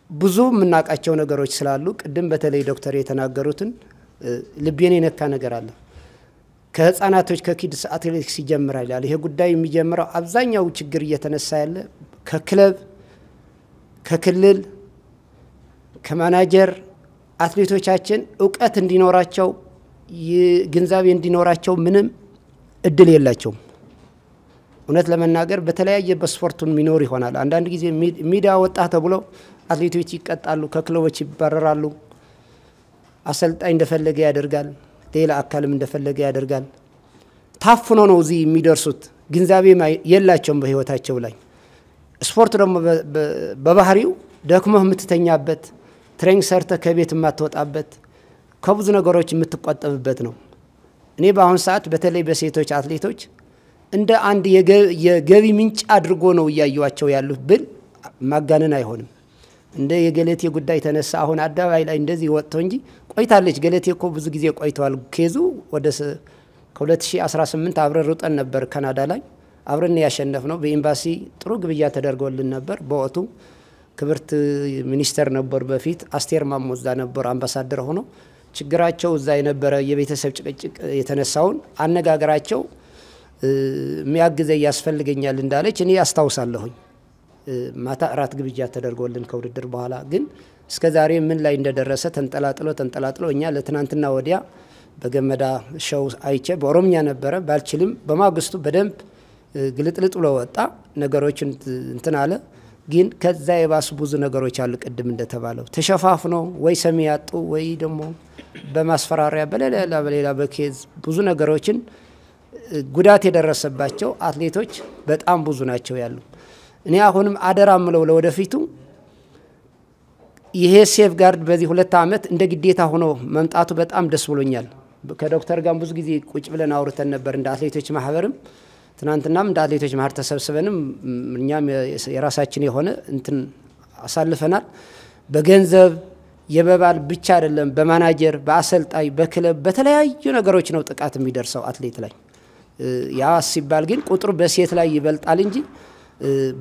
ብዙ የምናውቃቸው ነገሮች ስላሉ ቅድም በተለይ ዶክተር የተናገሩትን ልቤን የነካ ነገር አለ። ከህፃናቶች ከኪድስ አትሌቲክስ ይጀምራል ያለ ይሄ ጉዳይ የሚጀምረው አብዛኛው ችግር እየተነሳ ያለ ከክለብ ከክልል ከማናጀር አትሌቶቻችን ዕውቀት እንዲኖራቸው ግንዛቤ እንዲኖራቸው ምንም እድል የላቸውም። እውነት ለመናገር በተለያየ በስፖርቱን ሚኖር ይሆናል። አንዳንድ ጊዜ ሚዲያ ወጣ ተብሎ አትሌቶች ይቀጣሉ፣ ከክለቦች ይባረራሉ። አሰልጣኝ እንደፈለገ ያደርጋል፣ ሌላ አካልም እንደፈለገ ያደርጋል። ታፍኖ ነው እዚህ የሚደርሱት። ግንዛቤ የላቸውም በህይወታቸው ላይ። ስፖርት ደግሞ በባህሪው ደክሞህ የምትተኛበት ትሬኒንግ ሰርተ ከቤት የማትወጣበት ከብዙ ነገሮች የምትቆጠብበት ነው። እኔ በአሁን ሰዓት በተለይ በሴቶች አትሌቶች እንደ አንድ የገቢ ምንጭ አድርጎ ነው እያዩዋቸው ያሉት ብል ማጋነን አይሆንም። እንደ የገለቴ ጉዳይ ተነሳ አሁን አዳባይ ላይ እንደዚህ ወጥቶ እንጂ ቆይታለች። ገለቴ እኮ ብዙ ጊዜ ቆይቷል። ኬዙ ወደ ከ2018 አብረን ሩጠን ነበር ካናዳ ላይ አብረን ያሸነፍነው። በኤምባሲ ጥሩ ግብያ ተደርጎልን ነበር። በወቅቱ ክብርት ሚኒስተር ነበር በፊት አስቴር ማሞዛ ነበር አምባሳደር ሆኖ ችግራቸው እዛ የነበረ የቤተሰብ ጭቅጭቅ የተነሳውን አነጋገራቸው የሚያግዘ ያስፈልገኛል እንዳለች እኔ አስታውሳለሁኝ። ማታ ራት ግብያ ተደርጎልን ከውድድር በኋላ ግን እስከዛሬ ምን ላይ እንደደረሰ ተንጠላጥሎ እኛ ለትናንትና ወዲያ በገመዳ ሾው አይቼ በኦሮምኛ ነበረ ባልችልም በማግስቱ በደንብ ግልጥልጥ ብሎ ወጣ። ነገሮችን እንትን አለ። ግን ከዛ የባሱ ብዙ ነገሮች አሉ። ቅድም እንደተባለው ተሸፋፍኖ ወይ ሰሚ ያጡ ወይ ደግሞ በማስፈራሪያ በሌላ በኬዝ ብዙ ነገሮችን ጉዳት የደረሰባቸው አትሌቶች በጣም ብዙ ናቸው ያሉ። እኔ አሁንም አደራ ምለው ለወደፊቱ ይሄ ሴፍ ጋርድ በዚህ 2 ዓመት እንደ ግዴታ ሆኖ መምጣቱ በጣም ደስ ብሎኛል። ከዶክተር ጋር ብዙ ጊዜ ቁጭ ብለን አውርተን ነበር እንደ አትሌቶች ማህበርም ትናንትናም እንደ አትሌቶች ማህበር ተሰብስበንም እኛም የራሳችን የሆነ እንትን አሳልፈናል። በገንዘብ የበባል ብቻ አይደለም በማናጀር በአሰልጣኝ በክለብ በተለያዩ ነገሮች ነው ጥቃት የሚደርሰው አትሌት ላይ። ያ ሲባል ግን ቁጥሩ በሴት ላይ ይበልጣል እንጂ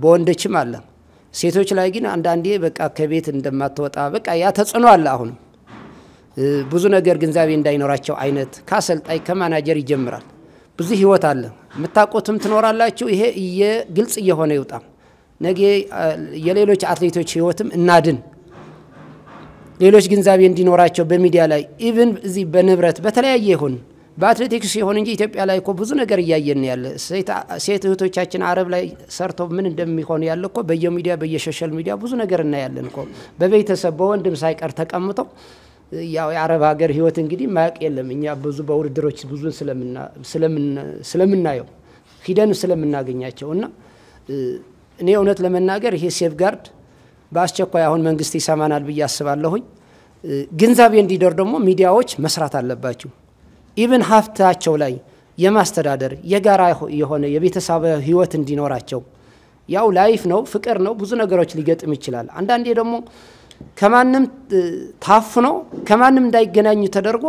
በወንዶችም አለ። ሴቶች ላይ ግን አንዳንዴ በቃ ከቤት እንደማትወጣ በቃ ያ ተጽዕኖ አለ። አሁን ብዙ ነገር ግንዛቤ እንዳይኖራቸው አይነት ከአሰልጣኝ ከማናጀር ይጀምራል። ብዙ ህይወት አለ የምታቆቱም ትኖራላችሁ። ይሄ ግልጽ እየሆነ ይውጣ። ነገ የሌሎች አትሌቶች ህይወትም እናድን። ሌሎች ግንዛቤ እንዲኖራቸው በሚዲያ ላይ ኢቭን እዚህ በንብረት በተለያየ ይሁን በአትሌቲክስ ይሁን እንጂ ኢትዮጵያ ላይ እኮ ብዙ ነገር እያየን ያለ ሴት እህቶቻችን አረብ ላይ ሰርቶ ምን እንደሚሆን ያለ እኮ በየሚዲያ በየሶሻል ሚዲያ ብዙ ነገር እናያለን እኮ በቤተሰብ በወንድም ሳይቀር ተቀምጠው ያው የአረብ ሀገር ህይወት እንግዲህ ማያቅ የለም። እኛ ብዙ በውድድሮች ብዙ ስለምናየው ሂደን ስለምናገኛቸውና እኔ እውነት ለመናገር ይሄ ሴፍ ጋርድ በአስቸኳይ አሁን መንግስት ይሰማናል ብዬ አስባለሁኝ። ግንዛቤ እንዲደር ደግሞ ሚዲያዎች መስራት አለባቸው። ኢቭን ሀብታቸው ላይ የማስተዳደር የጋራ የሆነ የቤተሰብ ህይወት እንዲኖራቸው ያው ላይፍ ነው ፍቅር ነው ብዙ ነገሮች ሊገጥም ይችላል። አንዳንዴ ደግሞ ከማንም ታፍኖ ከማንም እንዳይገናኙ ተደርጎ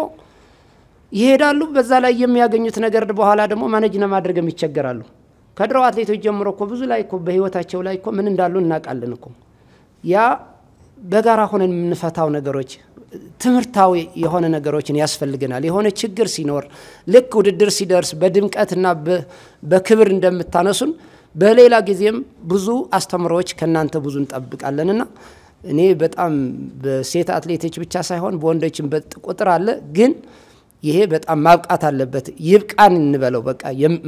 ይሄዳሉ። በዛ ላይ የሚያገኙት ነገር በኋላ ደግሞ ማኔጅ ለማድረግ ይቸገራሉ። ከድሮ አትሌቶች ጀምሮ እኮ ብዙ ላይ እኮ በህይወታቸው ላይ እኮ ምን እንዳሉ እናቃለን እኮ ያ በጋራ ሆነን የምንፈታው ነገሮች ትምህርታዊ የሆነ ነገሮችን ያስፈልገናል። የሆነ ችግር ሲኖር ልክ ውድድር ሲደርስ በድምቀትና በክብር እንደምታነሱን በሌላ ጊዜም ብዙ አስተምሮዎች ከናንተ ብዙ እንጠብቃለንና እኔ በጣም በሴት አትሌቶች ብቻ ሳይሆን በወንዶችም በቁጥር አለ ግን ይሄ በጣም ማብቃት አለበት። ይብቃን እንበለው በቃ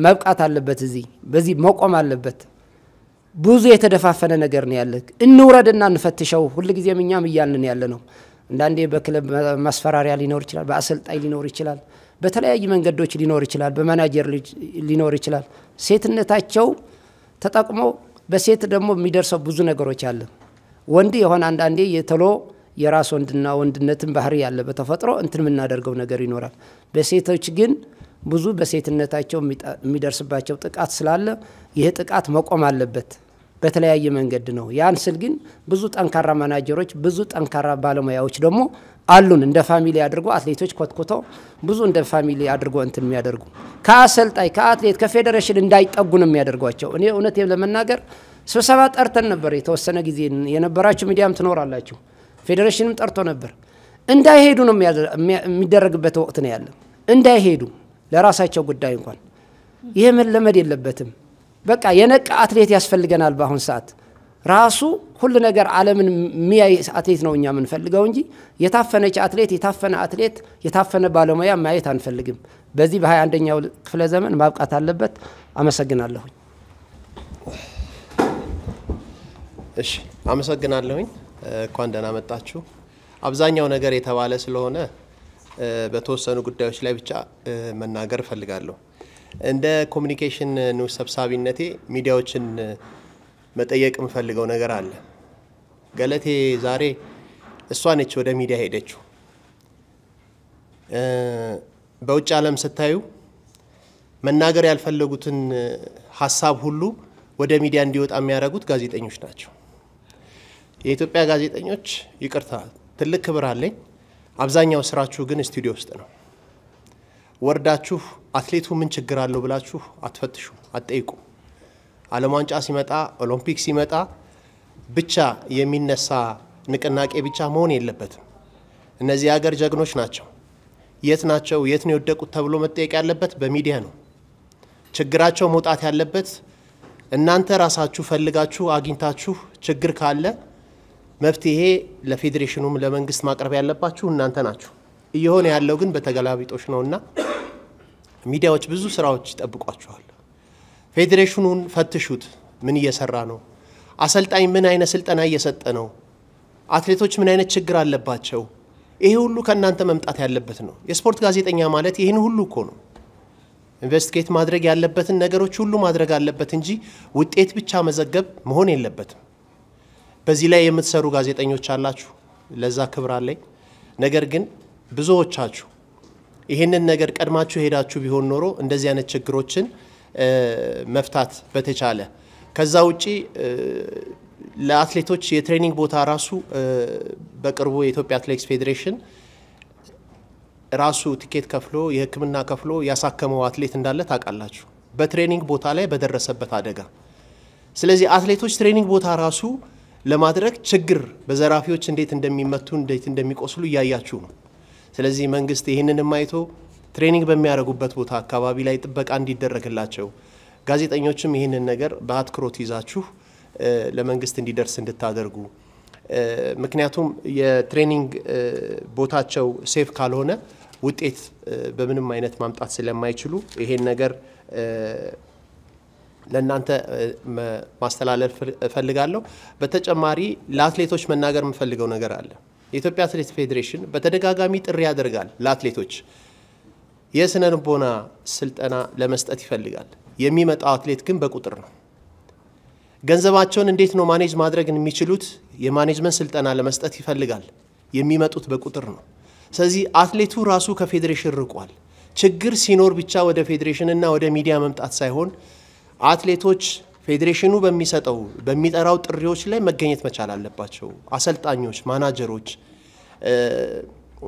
ማብቃት አለበት። በዚህ መቆም አለበት። ብዙ የተደፋፈነ ነገር ነው ያለ። እንውረድና እንፈትሸው። ሁሉ ጊዜም እኛም እያልን ያለ ነው። አንዳንዴ በክለብ ማስፈራሪያ ሊኖር ይችላል፣ በአሰልጣኝ ሊኖር ይችላል፣ በተለያዩ መንገዶች ሊኖር ይችላል፣ በማናጀር ሊኖር ይችላል። ሴትነታቸው ተጠቅሞ በሴት ደግሞ የሚደርሰው ብዙ ነገሮች አለ። ወንድ የሆነ አንዳንዴ የተሎ የራስ ወንድና ወንድነትን ባህሪ ያለ በተፈጥሮ እንትን የምናደርገው ነገር ይኖራል። በሴቶች ግን ብዙ በሴትነታቸው የሚደርስባቸው ጥቃት ስላለ ይሄ ጥቃት መቆም አለበት። በተለያየ መንገድ ነው። ያን ስል ግን ብዙ ጠንካራ ማናጀሮች ብዙ ጠንካራ ባለሙያዎች ደግሞ አሉን። እንደ ፋሚሊ አድርጎ አትሌቶች ኮትኮተው ብዙ እንደ ፋሚሊ አድርጎ እንትን የሚያደርጉ ከአሰልጣኝ ከአትሌት ከፌዴሬሽን እንዳይጠጉ ነው የሚያደርጓቸው። እኔ እውነቴን ለመናገር ስብሰባ ጠርተን ነበር። የተወሰነ ጊዜ የነበራችሁ ሚዲያም ትኖራላችሁ። ፌዴሬሽንም ጠርቶ ነበር። እንዳይሄዱ ነው የሚደረግበት ወቅት ነው ያለ። እንዳይሄዱ ለራሳቸው ጉዳይ እንኳን ይሄ መለመድ የለበትም። በቃ የነቃ አትሌት ያስፈልገናል። በአሁን ሰዓት ራሱ ሁሉ ነገር ዓለምን የሚያይ አትሌት ነው እኛ የምንፈልገው እንጂ የታፈነች አትሌት የታፈነ አትሌት የታፈነ ባለሙያ ማየት አንፈልግም። በዚህ በ21ኛው ክፍለ ዘመን ማብቃት አለበት። አመሰግናለሁ። እሺ አመሰግናለሁኝ። እንኳን ደህና መጣችሁ። አብዛኛው ነገር የተባለ ስለሆነ በተወሰኑ ጉዳዮች ላይ ብቻ መናገር ፈልጋለሁ። እንደ ኮሙኒኬሽን ኒውስ ሰብሳቢነቴ ሚዲያዎችን መጠየቅ የምፈልገው ነገር አለ። ገለቴ ዛሬ እሷ ነች ወደ ሚዲያ ሄደችው። በውጭ ዓለም ስታዩ መናገር ያልፈለጉትን ሐሳብ ሁሉ ወደ ሚዲያ እንዲወጣ የሚያደርጉት ጋዜጠኞች ናቸው። የኢትዮጵያ ጋዜጠኞች ይቅርታ ትልቅ ክብር አለኝ። አብዛኛው ስራችሁ ግን ስቱዲዮ ውስጥ ነው። ወርዳችሁ አትሌቱ ምን ችግር አለው ብላችሁ አትፈትሹ፣ አትጠይቁ። ዓለም ዋንጫ ሲመጣ ኦሎምፒክ ሲመጣ ብቻ የሚነሳ ንቅናቄ ብቻ መሆን የለበትም። እነዚህ ሀገር ጀግኖች ናቸው። የት ናቸው የት ነው የወደቁት ተብሎ መጠየቅ ያለበት በሚዲያ ነው። ችግራቸው መውጣት ያለበት እናንተ ራሳችሁ ፈልጋችሁ አግኝታችሁ ችግር ካለ መፍትሄ ለፌዴሬሽኑም ለመንግስት ማቅረብ ያለባችሁ እናንተ ናችሁ። እየሆነ ያለው ግን በተገላቢጦሽ ነውና ሚዲያዎች ብዙ ስራዎች ይጠብቋቸዋል። ፌዴሬሽኑን ፈትሹት። ምን እየሰራ ነው? አሰልጣኝ ምን አይነት ስልጠና እየሰጠ ነው? አትሌቶች ምን አይነት ችግር አለባቸው? ይሄ ሁሉ ከናንተ መምጣት ያለበት ነው። የስፖርት ጋዜጠኛ ማለት ይሄን ሁሉ እኮ ነው። ኢንቨስቲጌት ማድረግ ያለበትን ነገሮች ሁሉ ማድረግ አለበት እንጂ ውጤት ብቻ መዘገብ መሆን የለበትም። በዚህ ላይ የምትሰሩ ጋዜጠኞች አላችሁ፣ ለዛ ክብር አለኝ። ነገር ግን ብዙዎቻችሁ ይሄንን ነገር ቀድማችሁ ሄዳችሁ ቢሆን ኖሮ እንደዚህ አይነት ችግሮችን መፍታት በተቻለ። ከዛ ውጪ ለአትሌቶች የትሬኒንግ ቦታ ራሱ በቅርቡ የኢትዮጵያ አትሌቲክስ ፌዴሬሽን ራሱ ቲኬት ከፍሎ የሕክምና ከፍሎ ያሳከመው አትሌት እንዳለ ታውቃላችሁ፣ በትሬኒንግ ቦታ ላይ በደረሰበት አደጋ። ስለዚህ አትሌቶች ትሬኒንግ ቦታ ራሱ ለማድረግ ችግር በዘራፊዎች እንዴት እንደሚመቱ እንዴት እንደሚቆስሉ እያያችሁ ነው። ስለዚህ መንግስት ይሄንን ማይቶ ትሬኒንግ በሚያደርጉበት ቦታ አካባቢ ላይ ጥበቃ እንዲደረግላቸው ጋዜጠኞችም ይሄንን ነገር በአትኩሮት ይዛችሁ ለመንግስት እንዲደርስ እንድታደርጉ። ምክንያቱም የትሬኒንግ ቦታቸው ሴፍ ካልሆነ ውጤት በምንም አይነት ማምጣት ስለማይችሉ ይሄን ነገር ለእናንተ ማስተላለፍ እፈልጋለሁ። በተጨማሪ ለአትሌቶች መናገር የምፈልገው ነገር አለ። የኢትዮጵያ አትሌቲክስ ፌዴሬሽን በተደጋጋሚ ጥሪ ያደርጋል ለአትሌቶች የስነ ልቦና ስልጠና ለመስጠት ይፈልጋል። የሚመጣው አትሌት ግን በቁጥር ነው። ገንዘባቸውን እንዴት ነው ማኔጅ ማድረግ የሚችሉት? የማኔጅመንት ስልጠና ለመስጠት ይፈልጋል። የሚመጡት በቁጥር ነው። ስለዚህ አትሌቱ ራሱ ከፌዴሬሽን ርቋል። ችግር ሲኖር ብቻ ወደ ፌዴሬሽንና ወደ ሚዲያ መምጣት ሳይሆን አትሌቶች ፌዴሬሽኑ በሚጠራው ጥሪዎች ላይ መገኘት መቻል አለባቸው። አሰልጣኞች፣ ማናጀሮች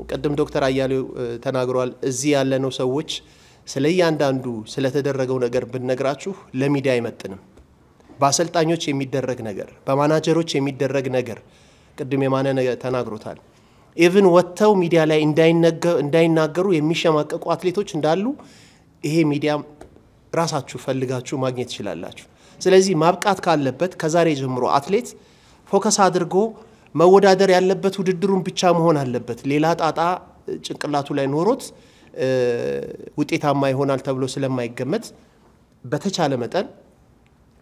ቅድም ዶክተር አያሌው ተናግሯል። እዚህ ያለነው ሰዎች ስለያንዳንዱ ስለተደረገው ነገር ብንነግራችሁ ለሚዲያ አይመጥንም። በአሰልጣኞች የሚደረግ ነገር በማናጀሮች የሚደረግ ነገር ቅድም የማነ ተናግሮታል ኢቭን ወጥተው ሚዲያ ላይ እንዳይናገሩ የሚሸማቀቁ አትሌቶች እንዳሉ ይሄ ሚዲያ ራሳችሁ ፈልጋችሁ ማግኘት ይችላልላችሁ ስለዚህ ማብቃት ካለበት ከዛሬ ጀምሮ አትሌት ፎከስ አድርጎ መወዳደር ያለበት ውድድሩን ብቻ መሆን አለበት ሌላ ጣጣ ጭንቅላቱ ላይ ኖሮት ውጤታማ ይሆናል ተብሎ ስለማይገመት በተቻለ መጠን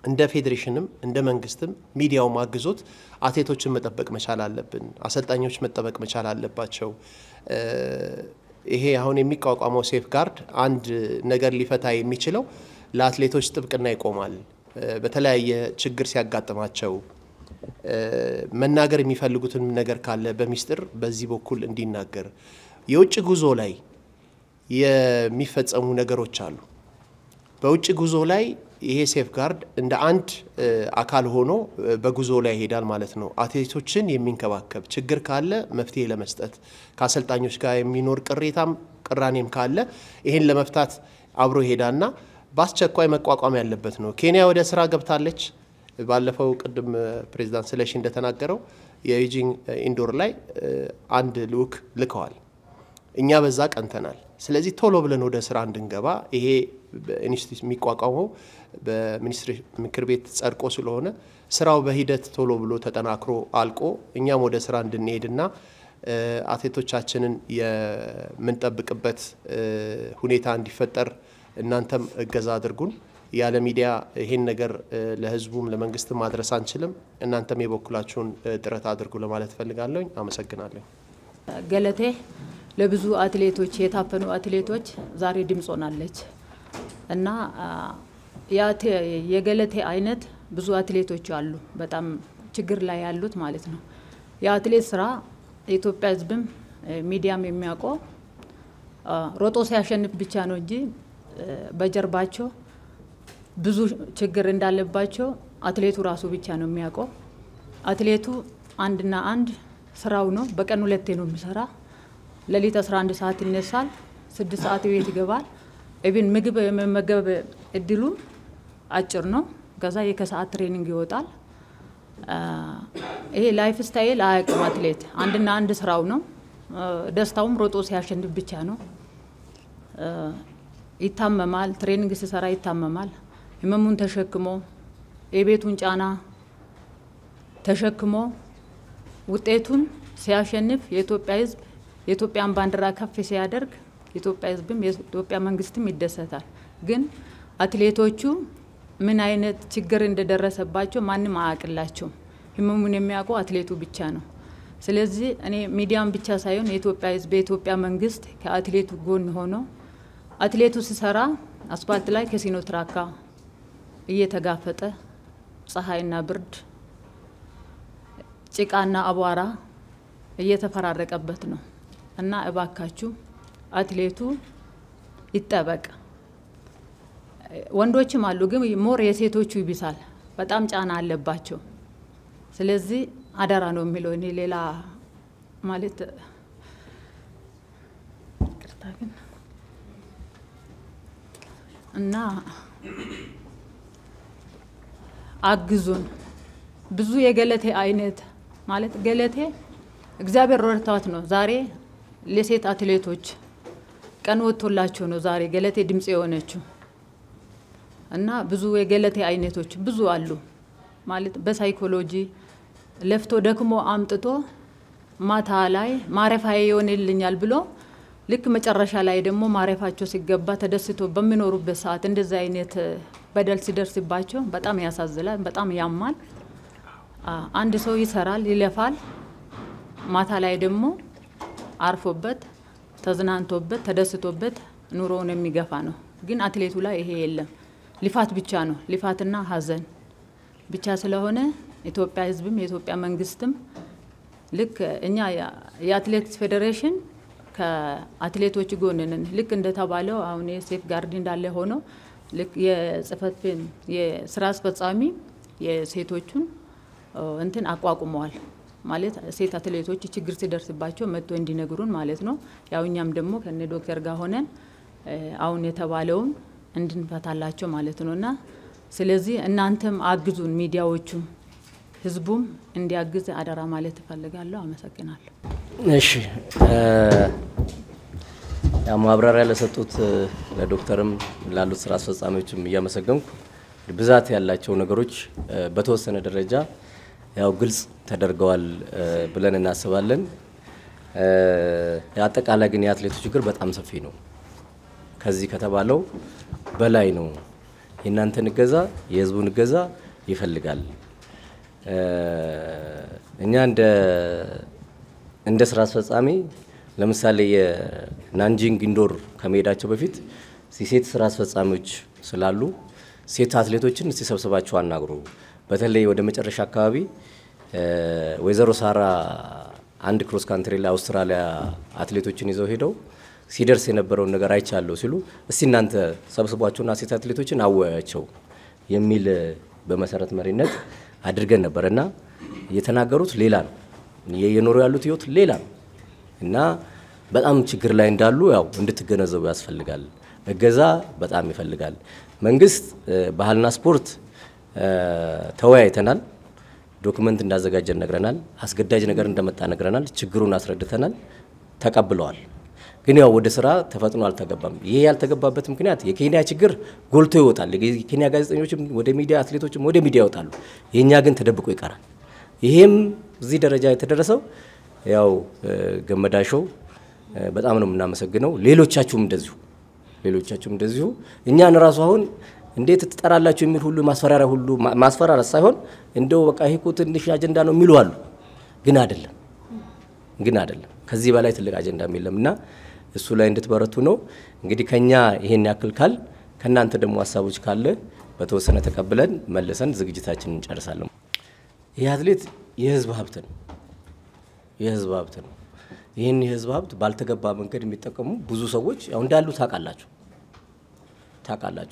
እንደ ፌዴሬሽንም እንደ መንግስትም ሚዲያው ማግዞት አትሌቶችን መጠበቅ መቻል አለብን አሰልጣኞች መጠበቅ መቻል አለባቸው ይሄ አሁን የሚቋቋመው ሴፍ ጋርድ አንድ ነገር ሊፈታ የሚችለው ለአትሌቶች ጥብቅና ይቆማል በተለያየ ችግር ሲያጋጥማቸው መናገር የሚፈልጉትን ነገር ካለ በሚስጥር በዚህ በኩል እንዲናገር የውጭ ጉዞ ላይ የሚፈጸሙ ነገሮች አሉ በውጭ ጉዞ ላይ ይሄ ሴፍ ጋርድ እንደ አንድ አካል ሆኖ በጉዞ ላይ ይሄዳል ማለት ነው አትሌቶችን የሚንከባከብ ችግር ካለ መፍትሄ ለመስጠት ከአሰልጣኞች ጋር የሚኖር ቅራኔም ካለ ይሄን ለመፍታት አብሮ ይሄዳልና በአስቸኳይ መቋቋም ያለበት ነው ኬንያ ወደ ስራ ገብታለች ባለፈው ቅድም ፕሬዝዳንት ስለሺ እንደተናገረው የዩጂን ኢንዶር ላይ አንድ ልኡክ ልከዋል እኛ በዛ ቀንተናል ስለዚህ ቶሎ ብለን ወደ ስራ እንድንገባ ይሄ ኢንስቲትዩት የሚቋቋመው በሚኒስትሪ ምክር ቤት ጸድቆ ስለሆነ ስራው በሂደት ቶሎ ብሎ ተጠናክሮ አልቆ እኛም ወደ ስራ እንድንሄድና አትሌቶቻችንን የምንጠብቅበት ሁኔታ እንዲፈጠር እናንተም እገዛ አድርጉን ያለ ሚዲያ ይሄን ነገር ለህዝቡም ለመንግስትም ማድረስ አንችልም እናንተም የበኩላችሁን ጥረት አድርጉ ለማለት ፈልጋለሁ አመሰግናለሁ ገለቴ ለብዙ አትሌቶች የታፈኑ አትሌቶች ዛሬ ድምጽ ሆናለች እና የገለቴ አይነት ብዙ አትሌቶች አሉ በጣም ችግር ላይ ያሉት ማለት ነው የአትሌት ስራ የኢትዮጵያ ህዝብም ሚዲያም የሚያውቀው ሮጦ ሲያሸንፍ ብቻ ነው እንጂ በጀርባቸው ብዙ ችግር እንዳለባቸው አትሌቱ ራሱ ብቻ ነው የሚያውቀው አትሌቱ አንድና አንድ ስራው ነው በቀን ሁለቴ ነው የሚሰራ ለሊት 11 ሰዓት ይነሳል 6 ሰዓት ቤት ይገባል ኢቭን ምግብ የመመገብ እድሉ አጭር ነው ከዛ የከሰዓት ትሬኒንግ ይወጣል ይሄ ላይፍ ስታይል አያውቅም አትሌት አንድና አንድ ስራው ነው ደስታውም ሮጦ ሲያሸንፍ ብቻ ነው ይታመማል ትሬኒንግ ሲሰራ ይታመማል ህመሙን ተሸክሞ የቤቱን ጫና ተሸክሞ ውጤቱን ሲያሸንፍ የኢትዮጵያ ህዝብ የኢትዮጵያን ባንዲራ ከፍ ሲያደርግ የኢትዮጵያ ህዝብም የኢትዮጵያ መንግስትም ይደሰታል ግን አትሌቶቹ ምን አይነት ችግር እንደደረሰባቸው ማንም አያውቅላቸው ህመሙን የሚያውቀው አትሌቱ ብቻ ነው ስለዚህ እኔ ሚዲያም ብቻ ሳይሆን የኢትዮጵያ ህዝብ የኢትዮጵያ መንግስት ከአትሌቱ ጎን ሆኖ አትሌቱ ሲሰራ አስፋልት ላይ ከሲኖ ትራካ እየተጋፈጠ ፀሐይና ብርድ ጭቃና አቧራ እየተፈራረቀበት ነው እና እባካችሁ አትሌቱ ይጠበቅ ወንዶችም አሉ ግን ሞር የሴቶቹ ይብሳል በጣም ጫና አለባቸው ስለዚህ አደራ ነው የሚለው እኔ ሌላ ማለት ቅርታግን እና አግዙን ብዙ የገለቴ አይነት ማለት ገለቴ እግዚአብሔር ረድቷት ነው ዛሬ ለሴት አትሌቶች ቀን ወጥቶላቸው ነው ዛሬ ገለቴ ድምጽ የሆነችው እና ብዙ የገለቴ አይነቶች ብዙ አሉ ማለት በሳይኮሎጂ ለፍቶ ደክሞ አምጥቶ ማታ ላይ ማረፋዬ ይሆንልኛል ብሎ ልክ መጨረሻ ላይ ደግሞ ማረፋቸው ሲገባ ተደስቶ በሚኖሩበት ሰዓት እንደዛ አይነት በደል ሲደርስባቸው በጣም ያሳዝናል በጣም ያማል አንድ ሰው ይሰራል ይለፋል ማታ ላይ ደግሞ አርፎበት ተዝናንቶበት ተደስቶበት ኑሮውን የሚገፋ ነው ግን አትሌቱ ላይ ይሄ የለም ልፋት ብቻ ነው ልፋትና ሀዘን ብቻ ስለሆነ ኢትዮጵያ ህዝብም የኢትዮጵያ መንግስትም ልክ እኛ የአትሌቲክስ ፌዴሬሽን ከአትሌቶች ጎን ነን ልክ እንደተባለው አሁን የሴፍ ጋርድ እንዳለ ሆኖ ልክ የጽፈት የስራ አስፈጻሚ የሴቶቹን እንትን አቋቁመዋል ማለት ሴት አትሌቶች ችግር ሲደርስባቸው መጥቶ እንዲነግሩን ማለት ነው ያው እኛም ደግሞ ከነ ዶክተር ጋር ሆነን አሁን የተባለውን እንድንፈታላቸው ማለት ነውና ስለዚህ እናንተም አግዙን፣ ሚዲያዎቹም ህዝቡም እንዲያግዝ አደራ ማለት እፈልጋለሁ። አመሰግናለሁ። እሺ ያው ማብራሪያ ለሰጡት ለዶክተርም ላሉት ስራ አስፈጻሚዎችም እያመሰገንኩ ብዛት ያላቸው ነገሮች በተወሰነ ደረጃ ያው ግልጽ ተደርገዋል ብለን እናስባለን። አጠቃላይ ግን የአትሌቱ ችግር በጣም ሰፊ ነው። ከዚህ ከተባለው በላይ ነው። የእናንተን እገዛ የህዝቡን እገዛ ይፈልጋል። እኛ እንደ ስራ አስፈጻሚ ለምሳሌ የናንጂንግ ኢንዶር ከመሄዳቸው በፊት ሴት ስራ አስፈጻሚዎች ስላሉ ሴት አትሌቶችን እስቲ ሰብስባቸው አናግሩ። በተለይ ወደ መጨረሻ አካባቢ ወይዘሮ ሳራ አንድ ክሮስ ካንትሪ ላይ አውስትራሊያ አትሌቶችን ይዘው ሄደው ሲደርስ የነበረውን ነገር አይቻለሁ ሲሉ እስቲ እናንተ ሰብስቧቸውና ሴት አትሌቶችን አወያያቸው የሚል በመሰረት መሪነት አድርገን ነበርና የተናገሩት ሌላ ነው። የኖሩ ያሉት ህይወት ሌላ ነው እና በጣም ችግር ላይ እንዳሉ ያው እንድትገነዘቡ ያስፈልጋል። እገዛ በጣም ይፈልጋል። መንግስት ባህልና ስፖርት ተወያይተናል። ዶክመንት እንዳዘጋጀን ነግረናል። አስገዳጅ ነገር እንደመጣ ነግረናል። ችግሩን አስረድተናል። ተቀብለዋል። ግን ያው ወደ ስራ ተፈጥኖ አልተገባም። ይሄ ያልተገባበት ምክንያት የኬንያ ችግር ጎልቶ ይወጣል። የኬንያ ጋዜጠኞችም ወደ ሚዲያ አትሌቶችም ወደ ሚዲያ ይወጣሉ። የኛ ግን ተደብቆ ይቀራል። ይሄም እዚህ ደረጃ የተደረሰው ያው ገመዳሾው በጣም ነው የምናመሰግነው። ሌሎቻችሁም እንደዚሁ እኛን ራሱ አሁን እንዴት ትጠራላችሁ የሚል ሁሉ ማስፈራሪያ ሳይሆን እንደው በቃ ይሄ እኮ ትንሽ አጀንዳ ነው የሚሉ አሉ። ግን አይደለም ከዚህ በላይ ትልቅ አጀንዳ የለምና እሱ ላይ እንድትበረቱ ነው። እንግዲህ ከኛ ይሄን ያክል ካል ከናንተ ደግሞ ሐሳቦች ካለ በተወሰነ ተቀብለን መልሰን ዝግጅታችንን እንጨርሳለን። ይህ አትሌት የህዝብ ሀብት ነው። ይሄን የህዝብ ሀብት ባልተገባ መንገድ የሚጠቀሙ ብዙ ሰዎች ያው እንዳሉ ታውቃላችሁ።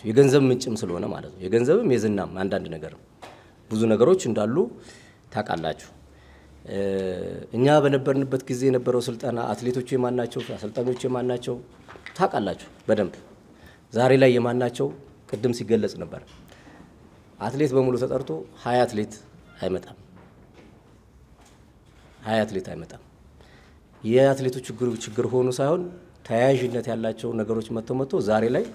የገንዘብ ምንጭም ስለሆነ ማለት ነው። የገንዘብም የዝናም አንዳንድ ነገር ብዙ ነገሮች እንዳሉ ታውቃላችሁ። እኛ በነበርንበት ጊዜ የነበረው ስልጣና አትሌቶቹ የማናቸው አሰልጣኞቹ የማናቸው ታውቃላችሁ በደንብ። ዛሬ ላይ የማናቸው ቅድም ሲገለጽ ነበር። አትሌት በሙሉ ተጠርቶ 20 አትሌት አይመጣም። የአትሌቶቹ ችግር ሆኖ ሳይሆን ተያያዥነት ያላቸው ነገሮች መጥተው ዛሬ ላይ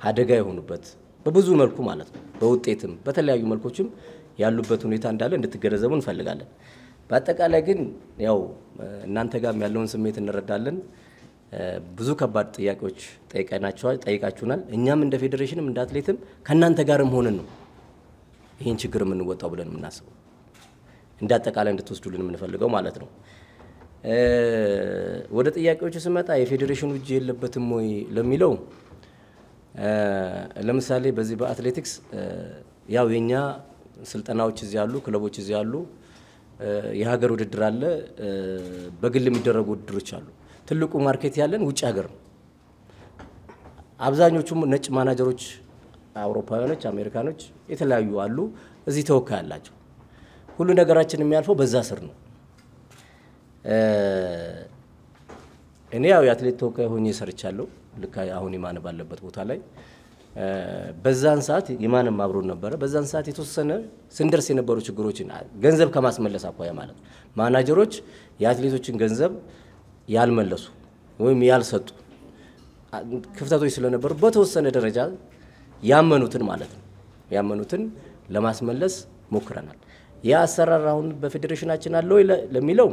አደጋ የሆኑበት በብዙ መልኩ ማለት ነው። በውጤትም በተለያዩ መልኮችም ያሉበት ሁኔታ እንዳለ እንድትገነዘቡ እንፈልጋለን። በአጠቃላይ ግን ያው እናንተ ጋር ያለውን ስሜት እንረዳለን። ብዙ ከባድ ጥያቄዎች ጠይቃችሁናል። እኛም እንደ ፌዴሬሽንም እንደ አትሌትም ከናንተ ጋርም ሆነን ነው ይሄን ችግር የምንወጣው ብለን የምናስበው። እንደ አጠቃላይ እንድትወስዱልን የምንፈልገው ማለት ነው። ወደ ጥያቄዎቹ ስመጣ የፌዴሬሽኑ እጅ የለበትም ወይ ለሚለው ለምሳሌ በዚህ በአትሌቲክስ ያው የኛ ስልጠናዎች እዚህ ያሉ ክለቦች እዚህ ያሉ የሀገር ውድድር አለ፣ በግል የሚደረጉ ውድድሮች አሉ። ትልቁ ማርኬት ያለን ውጭ ሀገር ነው። አብዛኞቹም ነጭ ማናጀሮች አውሮፓውያኖች፣ አሜሪካኖች የተለያዩ አሉ። እዚህ ተወካይ አላቸው። ሁሉ ነገራችን የሚያልፈው በዛ ስር ነው። እኔ ያው የአትሌት ተወካይ ሆኜ ሰርቻለሁ። ልክ አሁን የማነ ባለበት ቦታ ላይ በዛን ሰዓት የማንም አብሮን ነበረ። በዛን ሰዓት የተወሰነ ስንደርስ የነበሩ ችግሮችን ገንዘብ ከማስመለስ አኳያ ማለት ማናጀሮች የአትሌቶችን ገንዘብ ያልመለሱ ወይም ያልሰጡ ክፍተቶች ስለነበሩ በተወሰነ ደረጃ ያመኑትን ማለት ነው ያመኑትን ለማስመለስ ሞክረናል። ያ አሰራር አሁን በፌዴሬሽናችን አለ ወይ ለሚለው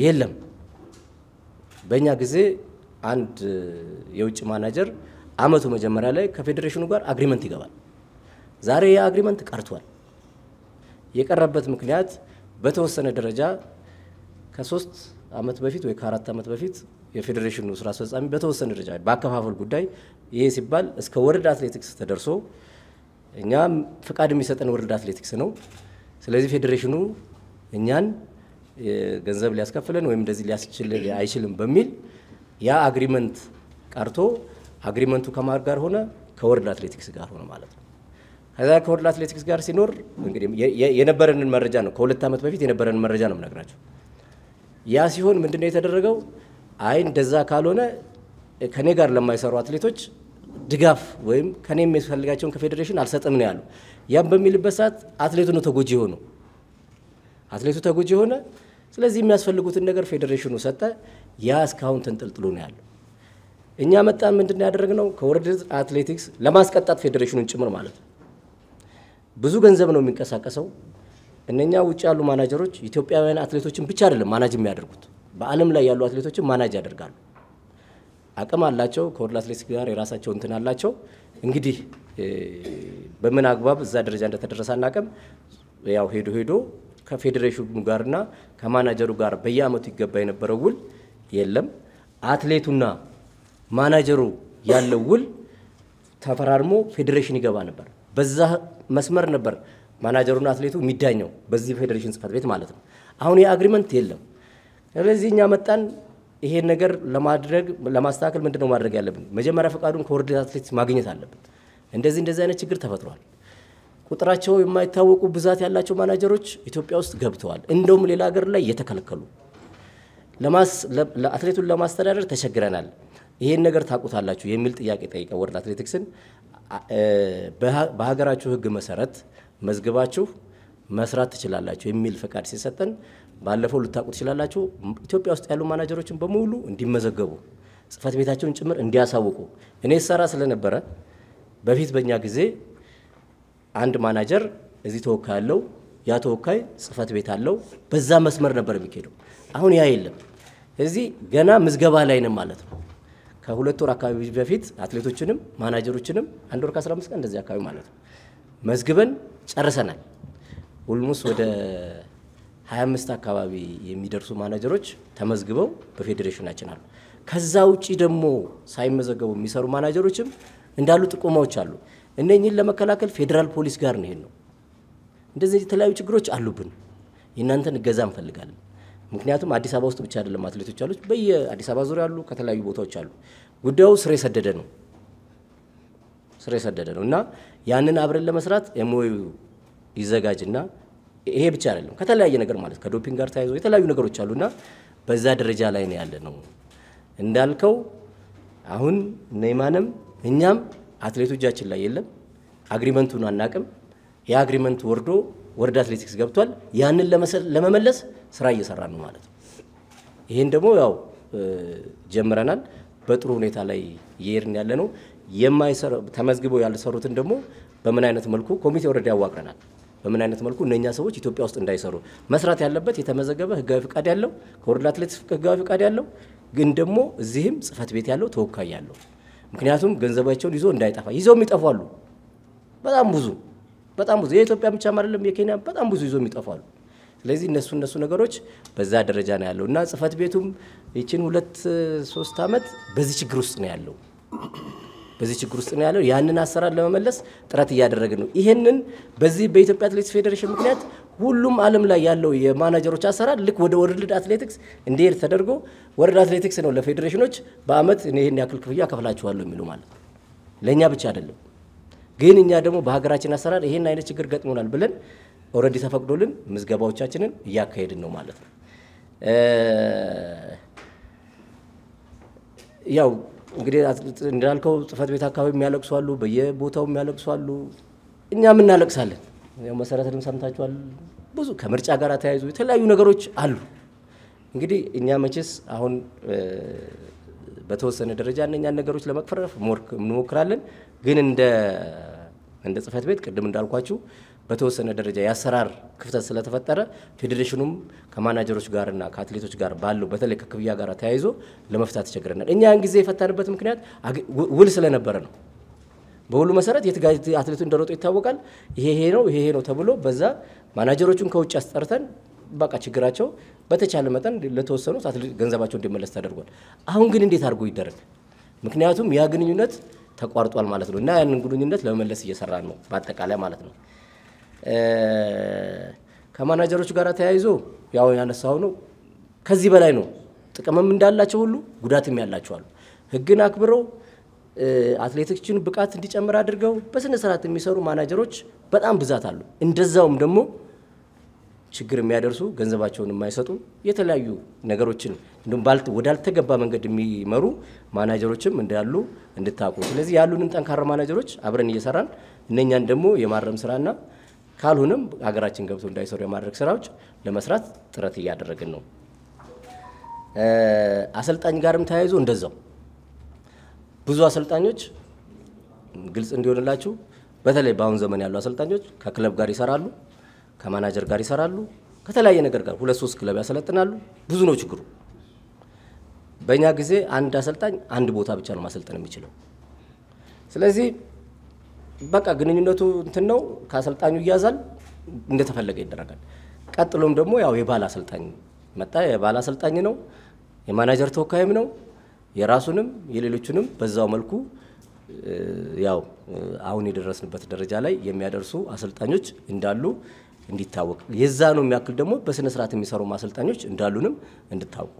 የለም። በእኛ ጊዜ አንድ የውጭ ማናጀር አመቱ መጀመሪያ ላይ ከፌዴሬሽኑ ጋር አግሪመንት ይገባል። ዛሬ ያ አግሪመንት ቀርቷል። የቀረበት ምክንያት በተወሰነ ደረጃ ከ3 አመት በፊት ወይ ከ4 አመት በፊት የፌዴሬሽኑ ስራ አስፈጻሚ በተወሰነ ደረጃ ባከፋፈል ጉዳይ ይሄ ሲባል እስከ ወርልድ አትሌቲክስ ተደርሶ እኛም ፍቃድ የሚሰጠን ወርልድ አትሌቲክስ ነው። ስለዚህ ፌዴሬሽኑ እኛን ገንዘብ ሊያስከፍለን ወይም እንደዚህ ሊያስችል አይችልም በሚል ያ አግሪመንት ቀርቶ አግሪመንቱ ከማር ጋር ሆነ ከወርልድ አትሌቲክስ ጋር ሆነ ማለት ነው። ከዛ ከወርልድ አትሌቲክስ ጋር ሲኖር እንግዲህ የነበረንን መረጃ ነው ከ2 አመት በፊት የነበረንን መረጃ ነው የምነግራችሁ። ያ ሲሆን ምንድነው የተደረገው? አይ እንደዛ ካልሆነ ከኔ ጋር ለማይሰሩ አትሌቶች ድጋፍ ወይም ከኔ የሚፈልጋቸውን ከፌዴሬሽን አልሰጥም ነው ያለው። ያም በሚልበት ሰዓት አትሌቱ ነው ተጎጂ ሆነው አትሌቱ ተጎጂ ሆነ። ስለዚህ የሚያስፈልጉትን ነገር ፌዴሬሽኑ ሰጠ። ያ እስካሁን ተንጠልጥሎ ነው ያለው። እኛ መጣን ምንድነው ያደረግነው? ከወርልድ አትሌቲክስ ለማስቀጣት ፌዴሬሽኑን ጭምር ማለት ነው። ብዙ ገንዘብ ነው የሚንቀሳቀሰው። እነኛ ውጭ ያሉ ማናጀሮች ኢትዮጵያውያን አትሌቶችን ብቻ አይደለም ማናጅ የሚያደርጉት፣ በዓለም ላይ ያሉ አትሌቶችን ማናጅ ያደርጋሉ። አቅም አላቸው። ከወርልድ አትሌቲክስ ጋር የራሳቸው እንትን አላቸው። እንግዲህ በምን አግባብ እዛ ደረጃ እንደተደረሰ አናውቅም። ያው ሄዶ ከፌዴሬሽኑ ጋርና ከማናጀሩ ጋር በየአመቱ ይገባ የነበረው ውል የለም። አትሌቱና ማናጀሩ ያለው ውል ተፈራርሞ ፌዴሬሽን ይገባ ነበር። በዛ መስመር ነበር ማናጀሩና አትሌቱ የሚዳኘው በዚህ ፌዴሬሽን ጽፈት ቤት ማለት ነው። አሁን የአግሪመንት የለም። ስለዚህ እኛ መጣን ይሄን ነገር ለማስተካከል ምንድነው ማድረግ ያለብን? መጀመሪያ ፈቃዱን ከወርልድ አትሌቲክስ ማግኘት አለብን። እንደዚህ አይነት ችግር ተፈጥሯል። ቁጥራቸው የማይታወቁ ብዛት ያላቸው ማናጀሮች ኢትዮጵያ ውስጥ ገብተዋል። እንደውም ሌላ ሀገር ላይ የተከለከሉ ለአትሌቱን ለማስተዳደር ተቸግረናል። ይሄን ነገር ታቁታላችሁ የሚል ጥያቄ ጠይቀ ወርልድ አትሌቲክስን በሀገራችሁ ሕግ መሰረት መዝግባችሁ መስራት ትችላላችሁ የሚል ፈቃድ ሲሰጠን ባለፈው ልታቁት ትችላላችሁ ኢትዮጵያ ውስጥ ያሉ ማናጀሮችን በሙሉ እንዲመዘገቡ ጽፈት ቤታቸውን ጭምር እንዲያሳውቁ እኔ ሰራ ስለነበረ በፊት በእኛ ጊዜ አንድ ማናጀር እዚህ ተወካይ ያለው ያ ተወካይ ጽፈት ቤት አለው በዛ መስመር ነበር የሚሄደው። አሁን ያ የለም። እዚህ ገና ምዝገባ ላይ ነን ማለት ነው። ከሁለት ወር አካባቢ በፊት አትሌቶችንም ማናጀሮችንም አንድ ወር ከ15 ቀን እንደዚህ አካባቢ ማለት ነው መዝግበን ጨርሰናል። ኦልሞስት ወደ 25 አካባቢ የሚደርሱ ማናጀሮች ተመዝግበው በፌዴሬሽናችን አሉ። ከዛ ውጪ ደግሞ ሳይመዘገቡ የሚሰሩ ማናጀሮችም እንዳሉ ጥቆማዎች አሉ። እነኚህን ለመከላከል ፌዴራል ፖሊስ ጋር ነው። እንደዚህ የተለያዩ ችግሮች አሉብን። የእናንተን እገዛ እንፈልጋለን። ምክንያቱም አዲስ አበባ ውስጥ ብቻ አይደለም አትሌቶች አሉት፣ በየአዲስ አበባ ዙሪያ አሉ፣ ከተለያዩ ቦታዎች አሉ። ጉዳዩ ስር የሰደደ ነው እና ያንን አብረን ለመስራት ኤምኦዩ ይዘጋጅና ይሄ ብቻ አይደለም ከተለያየ ነገር ማለት ከዶፒንግ ጋር ተያይዞ የተለያዩ ነገሮች አሉና በዛ ደረጃ ላይ ነው ያለነው። እንዳልከው አሁን ነይማንም እኛም አትሌቱ እጃችን ላይ የለም። አግሪመንቱን አናቅም። የአግሪመንት ወርልድ አትሌቲክስ ገብቷል። ያንን ለመመለስ ስራ እየሰራን ነው ማለት ነው። ይሄን ደግሞ ያው ጀምረናል። በጥሩ ሁኔታ ላይ እየሄድን ያለ ነው። ተመዝግበው ያልሰሩትን ደግሞ በምን አይነት መልኩ ኮሚቴ ኦልሬዲ ያዋቅረናል። በምን አይነት መልኩ እነኛ ሰዎች ኢትዮጵያ ውስጥ እንዳይሰሩ መስራት ያለበት የተመዘገበ ህጋዊ ፍቃድ ያለው ከወርልድ አትሌቲክስ ህጋዊ ፍቃድ ያለው ግን ደግሞ እዚህም ጽፈት ቤት ያለው ተወካይ ያለው። ምክንያቱም ገንዘባቸውን ይዞ እንዳይጠፋ ይዘውም ይጠፋሉ። በጣም ብዙ የኢትዮጵያ ብቻ አይደለም የኬንያ በጣም ብዙ ይዘው ይጠፋሉ። ስለዚህ እነሱ ነገሮች በዛ ደረጃ ነው ያለው እና ጽፈት ቤቱም ይችን 2-3 አመት በዚህ ችግር ውስጥ ነው ያለው። ያንን አሰራር ለመመለስ ጥረት እያደረግን ነው። ይሄንን በዚህ በኢትዮጵያ አትሌቲክስ ፌዴሬሽን ምክንያት ሁሉም ዓለም ላይ ያለው የማናጀሮች አሰራር ልክ ወደ ወርልድ አትሌቲክስ እንዲሄድ ተደርጎ ወርልድ አትሌቲክስ ነው ለፌዴሬሽኖች በአመት ይሄን ያክል ክፍያ ከፍላችኋለሁ የሚሉ ማለት ለኛ ብቻ አይደለም። ግን እኛ ደግሞ በሀገራችን አሰራር ይሄን አይነት ችግር ገጥሞናል ብለን ኦልሬዲ ተፈቅዶልን ምዝገባዎቻችንን እያካሄድን ነው ማለት ነው። ያው እንግዲህ እንዳልከው ጽፈት ቤት አካባቢ የሚያለቅሱ አሉ፣ በየቦታው የሚያለቅሱ አሉ። እኛም እናለቅሳለን። ያው መሰረተንም ሰምታችኋል። ብዙ ከምርጫ ጋር ተያይዞ የተለያዩ ነገሮች አሉ። እንግዲህ እኛ መቼስ አሁን በተወሰነ ደረጃ እነኛን ነገሮች ለመቅረፍ እንሞክራለን። ግን እንደ ጽፈት ቤት ቅድም እንዳልኳችሁ በተወሰነ ደረጃ ያሰራር ክፍተት ስለተፈጠረ ፌዴሬሽኑም ከማናጀሮች ጋርና ከአትሌቶች ጋር ባለው በተለይ ከክፍያ ጋር ተያይዞ ለመፍታት ተቸግረናል። እኛ ያን ጊዜ የፈታንበት ምክንያት ውል ስለነበረ ነው። በሁሉ መሰረት አትሌቱ እንደሮጠ ይታወቃል። ይሄ ነው ተብሎ በዛ ማናጀሮቹን ከውጭ አስጠርተን በቃ ችግራቸው በተቻለ መጠን ለተወሰኑት አትሌት ገንዘባቸው እንዲመለስ ተደርጓል። አሁን ግን እንዴት አድርጎ ይደረግ? ምክንያቱም ያ ግንኙነት ተቋርጧል ማለት ነው እና ያንን ግንኙነት ለመመለስ እየሰራን ነው በአጠቃላይ ማለት ነው። ከማናጀሮች ጋር ተያይዞ ያው ያነሳው ነው ከዚህ በላይ ነው። ጥቅምም እንዳላቸው ሁሉ ጉዳትም ያላቸው አሉ። ህግን አክብረው አትሌቲክስን ብቃት እንዲጨምር አድርገው በስነ ስርዓት የሚሰሩ ማናጀሮች በጣም ብዛት አሉ። እንደዛውም ደግሞ ችግር የሚያደርሱ ገንዘባቸውን የማይሰጡ የተለያዩ ነገሮችን እንደም ወዳልተገባ መንገድ የሚመሩ ማናጀሮችም እንዳሉ እንድታውቁ። ስለዚህ ያሉንን ጠንካራ ማናጀሮች አብረን እየሰራን እነኛን ደግሞ የማረም ስራና ካልሆነም ሀገራችን ገብቶ እንዳይሰሩ የማድረግ ስራዎች ለመስራት ጥረት እያደረግን ነው። አሰልጣኝ ጋርም ተያይዞ እንደዛው ብዙ አሰልጣኞች ግልጽ እንዲሆንላችሁ በተለይ በአሁን ዘመን ያሉ አሰልጣኞች ከክለብ ጋር ይሰራሉ፣ ከማናጀር ጋር ይሰራሉ፣ ከተለያየ ነገር ጋር 2-3 ክለብ ያሰለጥናሉ። ብዙ ነው ችግሩ። በእኛ ጊዜ አንድ አሰልጣኝ አንድ ቦታ ብቻ ነው ማሰልጠን የሚችለው። ስለዚህ በቃ ግንኙነቱ እንትን ነው፣ ከአሰልጣኙ ይያዛል፣ እንደተፈለገ ይደረጋል። ቀጥሎም ደግሞ ያው የባለ አሰልጣኝ መጣ፣ የባለ አሰልጣኝ ነው፣ የማናጀር ተወካይም ነው። የራሱንም የሌሎቹንም በዛው መልኩ ያው አሁን የደረስንበት ደረጃ ላይ የሚያደርሱ አሰልጣኞች እንዳሉ እንዲታወቅ፣ የዛ ነው የሚያክል ደግሞ በስነ ስርዓት የሚሰሩ አሰልጣኞች እንዳሉንም እንድታውቁ።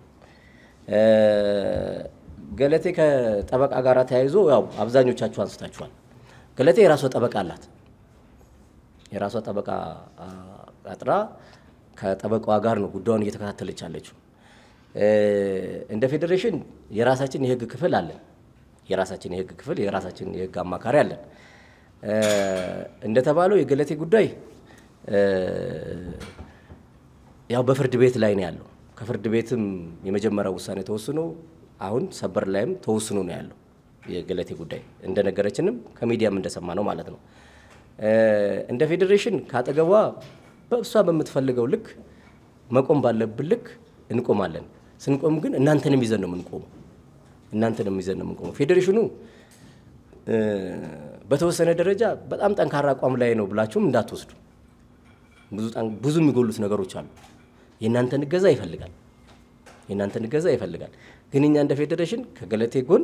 ገለቴ ከጠበቃ ጋር ተያይዞ ያው አብዛኞቻችሁ አንስታችኋል። ገለቴ የራሷ ጠበቃ አላት። የራሷ ጠበቃ አጥራ ከጠበቃዋ ጋር ነው ጉዳዩን እየተከታተለች ያለችው። እንደ ፌዴሬሽን የራሳችን የህግ ክፍል አለን። የራሳችን የህግ ክፍል የራሳችን የህግ አማካሪ አለን። እንደተባለው የገለቴ ጉዳይ ያው በፍርድ ቤት ላይ ነው ያለው። ከፍርድ ቤትም የመጀመሪያው ውሳኔ ተወስኖ አሁን ሰበር ላይም ተወስኖ ነው ያለው የገለቴ ጉዳይ እንደነገረችንም ከሚዲያም እንደሰማ ነው ማለት ነው። እንደ ፌዴሬሽን ካጠገቧ በእሷ በምትፈልገው ልክ መቆም ባለብን ልክ እንቆማለን። ስንቆም ግን እናንተንም ይዘን ነው የምንቆመው። እናንተንም ይዘን ነው የምንቆመው። ፌዴሬሽኑ በተወሰነ ደረጃ በጣም ጠንካራ አቋም ላይ ነው ብላችሁም እንዳትወስዱ። ብዙ የሚጎሉት ነገሮች አሉ። የእናንተን እገዛ ይፈልጋል። የእናንተን እገዛ ይፈልጋል። ግን እኛ እንደ ፌዴሬሽን ከገለቴ ጎን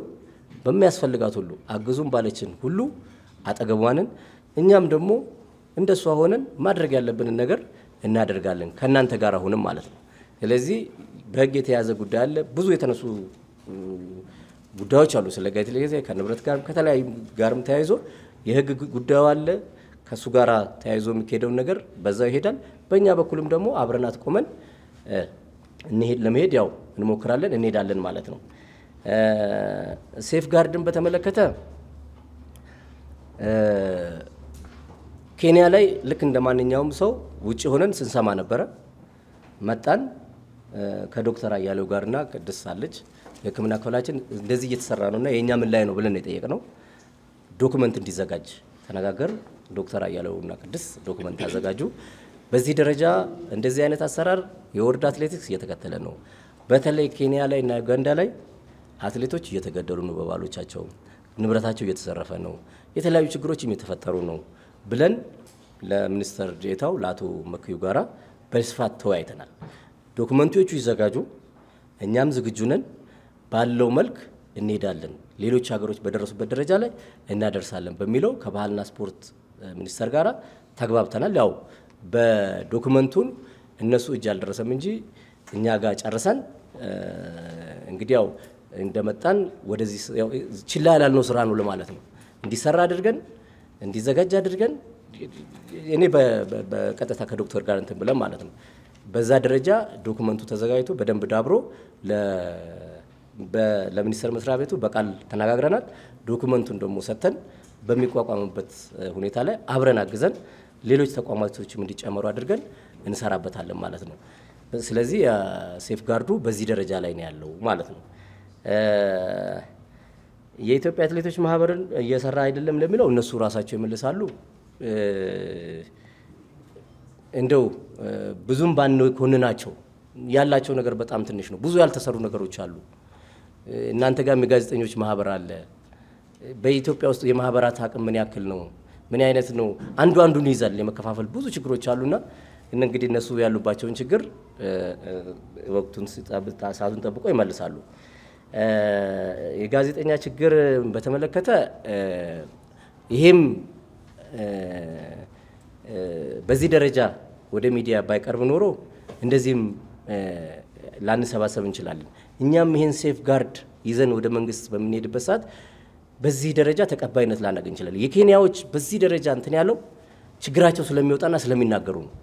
በሚያስፈልጋት ሁሉ አግዙም ባለችን ሁሉ አጠገቧንን እኛም ደግሞ እንደሷ ሆነን ማድረግ ያለብንን ነገር እናደርጋለን ከናንተ ጋር ሆነን ማለት ነው። ስለዚህ በህግ የተያዘ ጉዳይ አለ። ብዙ የተነሱ ጉዳዮች አሉ። ስለ ገለቴ ከንብረት ጋር ከተለያዩ ጋርም ተያይዞ የህግ ጉዳዩ አለ። ከሱ ጋራ ተያይዞ የሚሄደው ነገር በዛው ይሄዳል። በእኛ በኩልም ደግሞ አብረናት ቆመን ለመሄድ ያው እንሞክራለን፣ እንሄዳለን ማለት ነው። ሴፍ ጋርድን በተመለከተ ኬንያ ላይ ልክ እንደማንኛውም ሰው ውጪ ሆነን ስንሰማ ነበረ። መጣን ከዶክተር አያሌው ጋርና ቅድስ አለች የህክምና ክፍላችን እንደዚህ እየተሰራ ነውና የኛ ምን ላይ ነው ብለን የጠየቅነው ዶክመንት እንዲዘጋጅ ተነጋገር። ዶክተር አያሌውና ቅድስ ዶክመንት አዘጋጁ። በዚህ ደረጃ እንደዚህ አይነት አሰራር የወርልድ አትሌቲክስ እየተከተለ ነው። በተለይ ኬንያ ላይ እና ዩጋንዳ ላይ አትሌቶች እየተገደሉ ነው፣ በባሎቻቸው ንብረታቸው እየተዘረፈ ነው፣ የተለያዩ ችግሮችም እየተፈጠሩ ነው ብለን ለሚኒስተር ዴኤታው ለአቶ መክዩ ጋራ በስፋት ተወያይተናል። ዶክመንቶቹ ይዘጋጁ፣ እኛም ዝግጁ ነን፣ ባለው መልክ እንሄዳለን፣ ሌሎች ሀገሮች በደረሱበት ደረጃ ላይ እናደርሳለን በሚለው ከባህልና ስፖርት ሚኒስተር ጋራ ተግባብተናል። ያው በዶክመንቱን እነሱ እጅ አልደረሰም እንጂ እኛ ጋር ጨርሰን እንግዲህ ያው እንደመጣን ወደዚህ ችላ ያላልነው ስራ ነው ለማለት ነው። እንዲሰራ አድርገን እንዲዘጋጅ አድርገን እኔ በቀጥታ ከዶክተር ጋር እንትን ብለን ማለት ነው። በዛ ደረጃ ዶክመንቱ ተዘጋጅቶ በደንብ ዳብሮ ለሚኒስተር መስሪያ ቤቱ በቃል ተነጋግረናል። ዶክመንቱን ደግሞ ሰተን በሚቋቋምበት ሁኔታ ላይ አብረን አግዘን ሌሎች ተቋማቶችም እንዲጨመሩ አድርገን እንሰራበታለን ማለት ነው። ስለዚህ ሴፍ ጋርዱ በዚህ ደረጃ ላይ ነው ያለው ማለት ነው። የኢትዮጵያ አትሌቶች ማህበርን እየሰራ አይደለም ለሚለው እነሱ ራሳቸው ይመልሳሉ። እንደው ብዙም ባንኮንናቸው ያላቸው ነገር በጣም ትንሽ ነው። ብዙ ያልተሰሩ ነገሮች አሉ። እናንተ ጋር የጋዜጠኞች ማህበር አለ። በኢትዮጵያ ውስጥ የማህበራት አቅም ምን ያክል ነው? ምን አይነት ነው? አንዱ አንዱን ይዛል የመከፋፈል ብዙ ችግሮች አሉና እንግዲህ እነሱ ያሉባቸውን ችግር ወቅቱን ሰዓቱን ጠብቆ ይመልሳሉ። የጋዜጠኛ ችግር በተመለከተ ይሄም በዚህ ደረጃ ወደ ሚዲያ ባይቀርብ ኖሮ እንደዚህም ላንሰባሰብ እንችላለን። እኛም ይሄን ሴፍ ጋርድ ይዘን ወደ መንግስት በምንሄድበት ሰዓት በዚህ ደረጃ ተቀባይነት ላናገኝ እንችላለን። የኬንያዎች በዚህ ደረጃ እንትን ያለው ችግራቸው ስለሚወጣና ስለሚናገሩ ነው።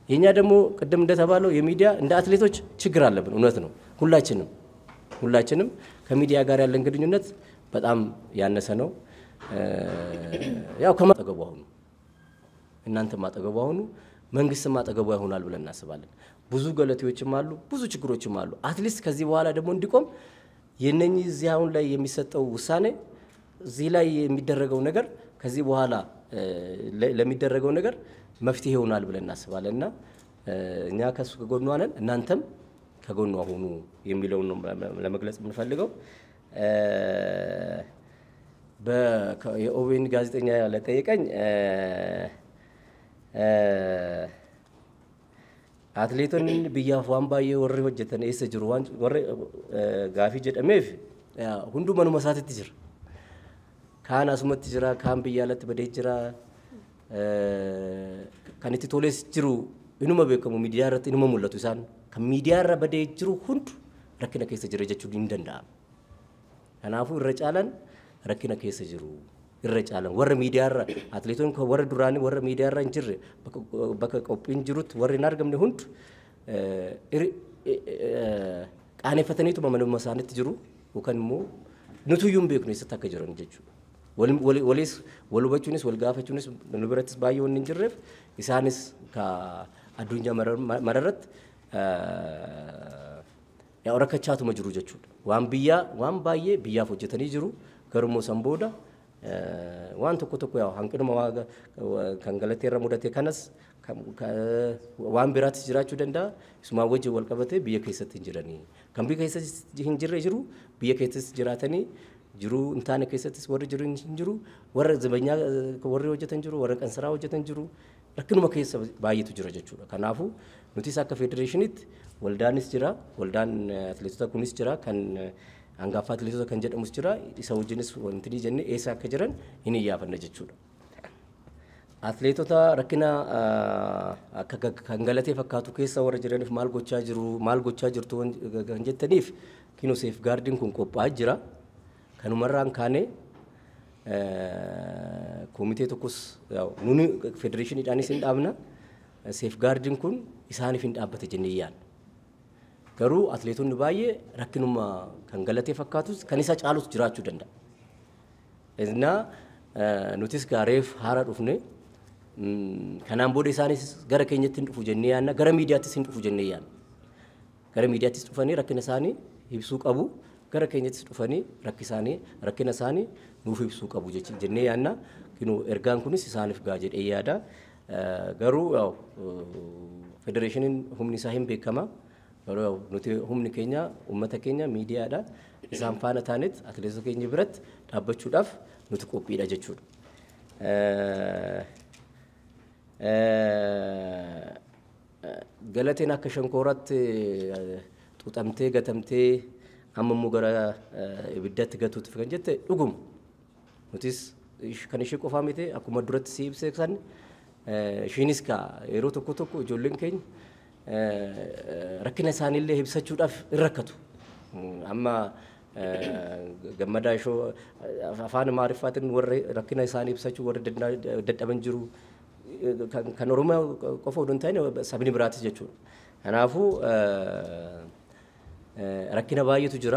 የኛ ደግሞ ቅድም እንደተባለው የሚዲያ እንደ አትሌቶች ችግር አለብን። እውነት ነው። ሁላችንም ከሚዲያ ጋር ያለን ግንኙነት በጣም ያነሰ ነው። ያው ከማጠገቡ አሁን እናንተም አጠገቡ አሁን መንግስትም አጠገቡ ይሆናል ብለን እናስባለን። ብዙ ገለቴዎችም አሉ፣ ብዙ ችግሮችም አሉ። አትሊስት ከዚህ በኋላ ደግሞ እንዲቆም የነኚህ እዚህ አሁን ላይ የሚሰጠው ውሳኔ እዚህ ላይ የሚደረገው ነገር ከዚህ በኋላ ለሚደረገው ነገር መፍትሄ ይሆናል ብለን እናስባለንና እኛ ከሱ ከጎኑ ነን፣ እናንተም ከጎኑ ሁኑ የሚለው ነው ለመግለጽ የምንፈልገው። የኦቤን ጋዜጠኛ ለጠየቀኝ አትሌቶን ብያፍ ዋን ባየ ወሬ ሆጀተን ኤሰ ጅሩ ዋን ወሬ ጋፊ ጀደሜፍ ሁንዱ መኑ መሳተት ይጅር ካን አስመት ጅራ ካን ብያለት በደ ጅራ ካንቲ ቶሌስ ጅሩ ኢኑመ በከሙ ሚዲያ ረት ኢኑመ ሙለቱ ኢሳን ከሚዲያ ረ በደ ጅሩ ሁንዱ ረከነ ከይሰ ጅረ ጀቹ እንደንዳ ከናፉ ይረጫለን ረከነ ከይሰ ጅሩ ይረጫለን ወረ ሚዲያ ረ አትሌቶን ወረ ዱራኒ ወረ ሚዲያ ረ እንጅር በከቆጲን ጅሩት ወረ ናርገምነ ሁንዱ ቃኔ ፈተኔቱ በመነ መሳነት ጅሩ ወከንሞ ንቱዩም ቤክኑ ይሰታከ ጅረን ጀቹ ወሊስ ወሉበቹንስ ወልጋፈቹንስ ንብረትስ ባየውን እንጅረፍ ኢሳንስ ከአዱኛ መረረት ያወረከቻቱ መጅሩ ጀቹ ዋን ባየ ብያ ፎጀተኒ ጅሩ ገርሞ ሰምቦዳ ዋን ተኮ ያው አንቅድማ ዋጋ ከንገለቴ ረሙደቴ ከነስ ዋን ቢራት ጅራቹ ደንዳ ስማ ወጅ ወልቀበቴ ብየ ከይሰት እንጅረኒ ከምቢ ከይሰት እንጅረ ጅሩ ብየ ከይሰት ጅራተኒ ጅሩ እንታነ ከይሰትስ ወረ ጅሩ እንጅሩ ወረ ዘበኛ ወረ ወጀተን ጅሩ ወረ ቀንስራ ወጀተን ጅሩ ረክኑ መከይሰ ባየቱ ጅረ ጀቹ ከናፉ ኑቲሳ ከፌዴሬሽኒት ወልዳንስ ጅራ ወልዳን አትሌቶታ ኩኒስ ጅራ ከን አንጋፋ አትሌቶታ ከንጀደሙስ ጅራ ኢሳውጅንስ ወንትኒ ጀነ ኤሳ ከጅረን ይኒ ያፈነ ጀቹ አትሌቶታ ረክና ከንገለቴ ፈካቱ ከይሰ ወረ ጅረንፍ ማልጎቻ ጅርቱ እንጀተኒፍ ኪኖ ሴፍ ጋርዲን ኩን ቆጳ ጅራ ከኑመራን ካኔ ኮሚቴ ተኩስ ያው ኑኒ ፌዴሬሽን ኢዳኒስ እንዳብና ሴፍ ጋርዲን ኩን ኢሳኒፍ እንዳበተ ጀነያን ገሩ አትሌቱን ባየ ረክኑማ ከንገለቴ ፈካቱስ ከኒሳ ጫሉት ጅራቹ ደንዳ እና ኖቲስ ጋሬፍ ሃራ ዱፍኔ ከናም ቦዴ ኢሳኒስ ገረ ከኘት እንድፉ ጀነያና ገረ ሚዲያቲስ እንድፉ ጀነያን ገረ ሚዲያቲስ ዱፈኔ ረክነ ሳኒ ይብሱ ቀቡ ገረ ከኘት ዱፈኔ ረክሳኔ ረክነ ሳኒ ኑፍ ይብሱ ቀቡ ጀነያና ኪኖ ኤርጋን ኩኒስ ኢሳኒፍ ጋጀ ደያዳ ገሩ ያው ፌዴሬሽንን ሁምኒ ሳሂም ቤከማ ገሩ ያው ኑቲ ሁምኒ ኬኛ ኡመተ ኬኛ ሚዲያ ዳ ኢሳን ፋና ታነት አትሌቶ ኬኝ ብረት ዳበቹ ዳፍ ኑቲ ቆጲዳ ጀቹ ገለቴና ከሸንኮራት ጡጠምቴ ገተምቴ አመሙ ገራ ብደት ገቱት ፈንጀት ዱጉም ኑቲስ ከነሽ ቆፋሜቴ አኩማ ዱረት ሲብሰክሳን ሺኒስካ ኤሮ ተኮ ጆልን ኬኝ ረክነ ሳኒለ ሂብሰቹ ዳፍ ይረከቱ አማ ገመዳሾ አፋን ማሪፋትን ወረ ረክነ ሳኒ ሂብሰቹ ወረ ደደበንጅሩ ከኖርማ ቆፎ ዶንታይ ነው ሰብኒ ብራት ጀቹ አናፉ ረክነ ባየቱ ጅራ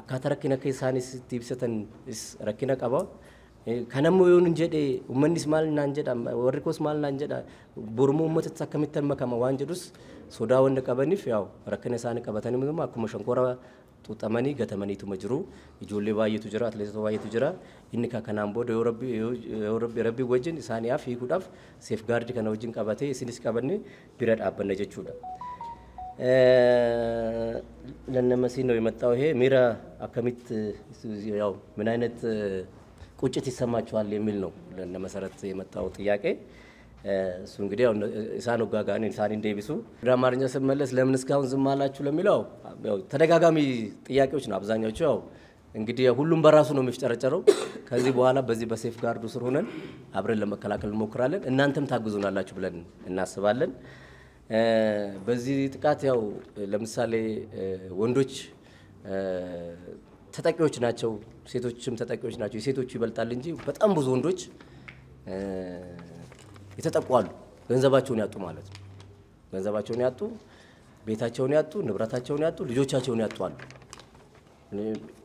አካታ ረክነ ከሳኒስ ቲብሰተን ረክነ ቀባ ከነሙ ይሁን እንጀዴ ኡመኒስ ማልና እንጀዳ ወርኮስ ማልና እንጀዳ ቦርሙ ኡመት ተከሚተን መከማ ዋንጀዱስ ሶዳ ወንደ ቀበኒፍ ያው ረክነ ሳኒ ቀበተን ምንም አኩመ ሸንኮራ ጡጠመኒ ገተመኒቱ መጅሩ ይጆሌ ባየቱ ጅራ አትሌቶ ባየቱ ጅራ ኢንካ ከናም ቦዶ የረቢ ወጅን ሳኒያ ፊጉዳፍ ሴፍ ጋርድ ከነ ወጅን ቀበቴ ሲኒስ ቀበኒ ቢረድ አበነ ጀቹዳ ለነመሲ ነው የመጣው ይሄ ሚራ አከሚት ያው ምን አይነት ቁጭት ይሰማቸዋል የሚል ነው ለነመሰረት የመጣው ጥያቄ እሱ እንግዲህ ያው ኢሳን ወጋጋን ኢሳን እንደቢሱ ድራማርኛ ስመለስ ለምን እስካሁን ዝም አላችሁ ለሚለው ያው ተደጋጋሚ ጥያቄዎች ነው አብዛኛዎቹ ያው እንግዲህ ሁሉም በራሱ ነው የሚፍጨረጨረው ከዚህ በኋላ በዚህ በሴፍ ጋርዱ ስር ሆነን አብረን ለመከላከል እንሞክራለን እናንተም ታግዙናላችሁ ብለን እናስባለን በዚህ ጥቃት ያው ለምሳሌ ወንዶች ተጠቂዎች ናቸው ሴቶችም ተጠቂዎች ናቸው የሴቶቹ ይበልጣል እንጂ በጣም ብዙ ወንዶች የተጠቋሉ ገንዘባቸውን ያጡ ማለት ነው ገንዘባቸውን ያጡ፣ ቤታቸውን ያጡ፣ ንብረታቸውን ያጡ፣ ልጆቻቸውን ያጡ አሉ።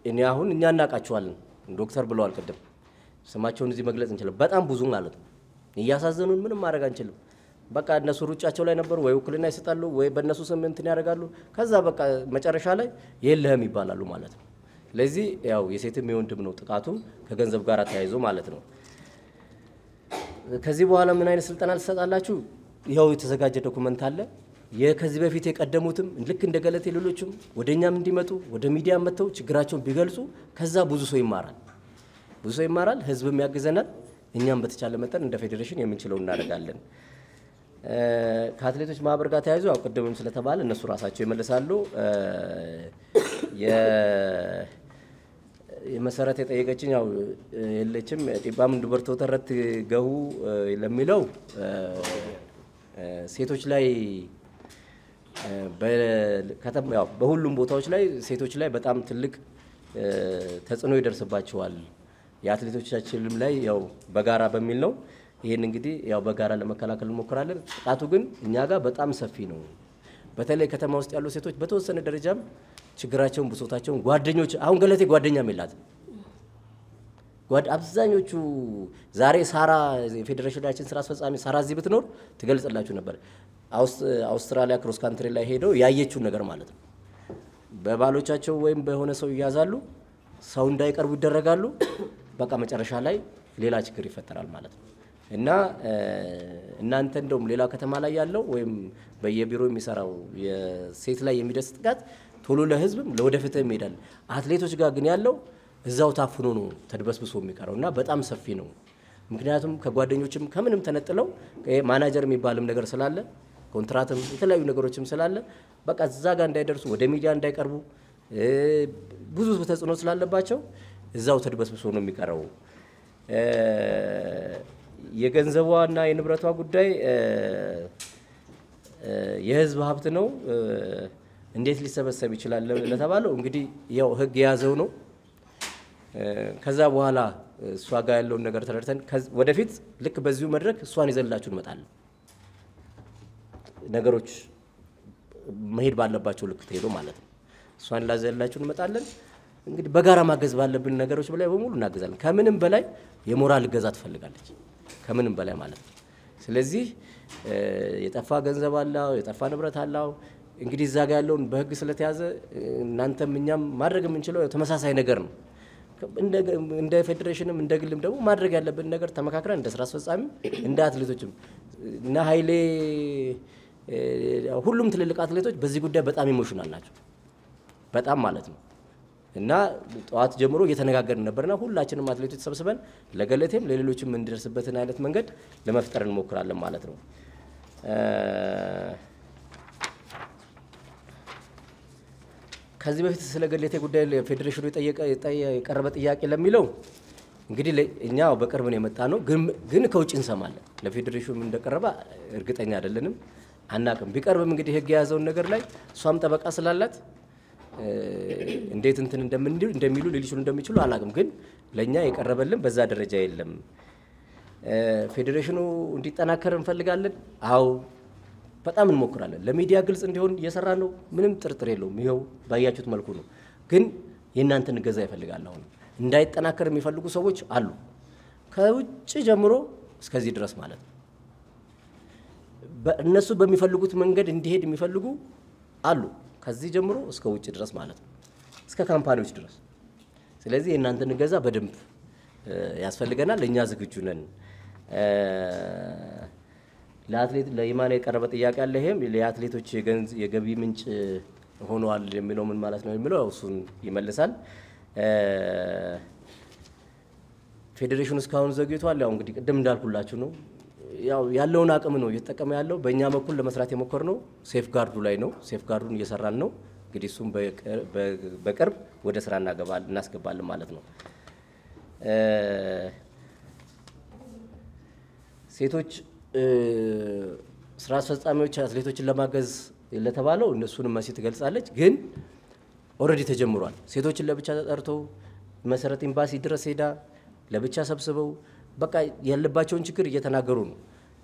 እኔ አሁን እኛ እናውቃቸዋለን ዶክተር ብለዋል ቅድም ስማቸውን እዚህ መግለጽ እንችላለን። በጣም ብዙ ማለት ነው። እያሳዘኑን ምንም ማድረግ አንችልም። በቃ እነሱ ሩጫቸው ላይ ነበሩ ወይ ውክልና ይሰጣሉ ወይ በእነሱ ስም እንትን ያደርጋሉ። ከዛ በቃ መጨረሻ ላይ የለህም ይባላሉ ማለት ነው። ስለዚህ ያው የሴትም የወንድም ነው ጥቃቱ ከገንዘብ ጋር ተያይዞ ማለት ነው። ከዚህ በኋላ ምን አይነት ስልጠና ልትሰጣላችሁ? ያው የተዘጋጀ ዶክመንት አለ። ከዚህ በፊት የቀደሙትም ልክ እንደ ገለቴ ሌሎችም ወደኛም እንዲመጡ ወደ ሚዲያ መጥተው ችግራቸውን ቢገልጹ ከዛ ብዙ ሰው ይማራል፣ ህዝብም ያግዘናል። እኛም በተቻለ መጠን እንደ ፌዴሬሽን የምንችለው እናደርጋለን። ከአትሌቶች ማህበር ጋር ተያይዞ ያው ቅድምም ስለተባለ እነሱ ራሳቸው ይመልሳሉ። የመሰረት የጠየቀችኝ ያው የለችም ጢባም እንድበርቶ ተረት ገሁ ለሚለው ሴቶች ላይ በሁሉም ቦታዎች ላይ ሴቶች ላይ በጣም ትልቅ ተጽዕኖ ይደርስባቸዋል። የአትሌቶቻችንም ላይ ያው በጋራ በሚል ነው። ይሄን እንግዲህ ያው በጋራ ለመከላከል እንሞክራለን። ጥቃቱ ግን እኛ ጋር በጣም ሰፊ ነው። በተለይ ከተማ ውስጥ ያሉ ሴቶች በተወሰነ ደረጃም ችግራቸውን ብሶታቸውን ጓደኞች አሁን ገለቴ ጓደኛም የላትም። አብዛኞቹ ዛሬ ሳራ የፌዴሬሽናችን ስራ አስፈጻሚ ሳራ እዚህ ብትኖር ትገልጽላችሁ ነበር። አውስትራሊያ ክሮስ ካንትሪ ላይ ሄደው ያየችውን ነገር ማለት ነው። በባሎቻቸው ወይም በሆነ ሰው ይያዛሉ፣ ሰው እንዳይቀርቡ ይደረጋሉ። በቃ መጨረሻ ላይ ሌላ ችግር ይፈጠራል ማለት ነው። እና እናንተ እንደውም ሌላ ከተማ ላይ ያለው ወይም በየቢሮ የሚሰራው የሴት ላይ የሚደርስ ጥቃት ቶሎ ለህዝብም ለወደፊትም ይሄዳል። አትሌቶች ጋር ግን ያለው እዛው ታፍኖ ነው ተድበስብሶ የሚቀረው እና በጣም ሰፊ ነው። ምክንያቱም ከጓደኞችም ከምንም ተነጥለው ማናጀር የሚባልም ነገር ስላለ ኮንትራትም የተለያዩ ነገሮችም ስላለ በቃ እዛ ጋር እንዳይደርሱ ወደ ሚዲያ እንዳይቀርቡ ብዙ ተጽዕኖ ስላለባቸው እዛው ተድበስብሶ ነው የሚቀረው። የገንዘቧና የንብረቷ ጉዳይ የህዝብ ሀብት ነው። እንዴት ሊሰበሰብ ይችላል ለተባለው እንግዲህ ያው ህግ የያዘው ነው። ከዛ በኋላ እሷ ጋር ያለውን ነገር ተረድተን ወደፊት ልክ በዚሁ መድረክ እሷን ይዘላችሁ እንመጣለን። ነገሮች መሄድ ባለባቸው ልክ ተሄዶ ማለት ነው። እሷን ላዘላችሁ እንመጣለን። እንግዲህ በጋራ ማገዝ ባለብን ነገሮች በላይ በሙሉ እናገዛለን። ከምንም በላይ የሞራል እገዛ ትፈልጋለች፣ ከምንም በላይ ማለት ነው። ስለዚህ የጠፋ ገንዘብ አለው፣ የጠፋ ንብረት አለው። እንግዲህ እዛ ጋር ያለውን በህግ ስለተያዘ እናንተም እኛም ማድረግ የምንችለው ተመሳሳይ ነገር ነው። እንደ ፌዴሬሽንም እንደ ግልም ደግሞ ማድረግ ያለብን ነገር ተመካክረን እንደ ስራ አስፈጻሚ እንደ አትሌቶችም እና ኃይሌ ሁሉም ትልልቅ አትሌቶች በዚህ ጉዳይ በጣም ኢሞሽናል ናቸው፣ በጣም ማለት ነው። እና ጠዋት ጀምሮ እየተነጋገርን ነበርና ሁላችንም አትሌቶች ተሰብስበን ለገለቴም ለሌሎችም እንዲደርስበትን አይነት መንገድ ለመፍጠር እንሞክራለን ማለት ነው። ከዚህ በፊት ስለ ገለቴ ጉዳይ ፌዴሬሽኑ የቀረበ ጥያቄ ለሚለው እንግዲህ እኛ በቅርብ ነው የመጣ ነው፣ ግን ከውጭ እንሰማለን። ለፌዴሬሽኑ እንደቀረበ እርግጠኛ አይደለንም፣ አናቅም። ቢቀርብም እንግዲህ ህግ የያዘውን ነገር ላይ እሷም ጠበቃ ስላላት እንዴት እንትን እንደሚሉ ሊልሹ እንደሚችሉ አላቅም። ግን ለኛ የቀረበልን በዛ ደረጃ የለም። ፌዴሬሽኑ እንዲጠናከር እንፈልጋለን። አዎ በጣም እንሞክራለን። ለሚዲያ ግልጽ እንዲሆን እየሰራ ነው፣ ምንም ጥርጥር የለውም። ይሄው ባያችሁት መልኩ ነው። ግን የእናንተን እገዛ ይፈልጋል። አሁን እንዳይጠናከር የሚፈልጉ ሰዎች አሉ፣ ከውጭ ጀምሮ እስከዚህ ድረስ ማለት ነው። እነሱ በሚፈልጉት መንገድ እንዲሄድ የሚፈልጉ አሉ፣ ከዚህ ጀምሮ እስከ ውጭ ድረስ ማለት ነው፣ እስከ ካምፓኒዎች ድረስ። ስለዚህ የእናንተን እገዛ በደንብ ያስፈልገናል። እኛ ዝግጁ ነን። ለአትሌት ለኢማን የቀረበ ጥያቄ አለ። ይሄም ለአትሌቶች የገቢ ምንጭ ሆኗል የሚለው ምን ማለት ነው የሚለው እሱን ይመልሳል። ፌዴሬሽኑ እስካሁን ዘግይቷል። ያው እንግዲህ ቅድም እንዳልኩላችሁ ነው፣ ያው ያለውን አቅም ነው እየተጠቀመ ያለው። በእኛ በኩል ለመስራት የሞከርነው ሴፍ ጋርዱ ላይ ነው። ሴፍ ጋርዱን እየሰራን ነው። እንግዲህ እሱም በቅርብ ወደ ስራ እናስገባለን ማለት ነው። ሴቶች ስራ አስፈጻሚዎች አትሌቶችን ለማገዝ ለተባለው እነሱንም መሲ ትገልጻለች። ግን ኦልሬዲ ተጀምሯል። ሴቶችን ለብቻ ተጠርቶ መሰረት ኤምባሲ ድረስ ሄዳ ለብቻ ሰብስበው በቃ ያለባቸውን ችግር እየተናገሩ ነው።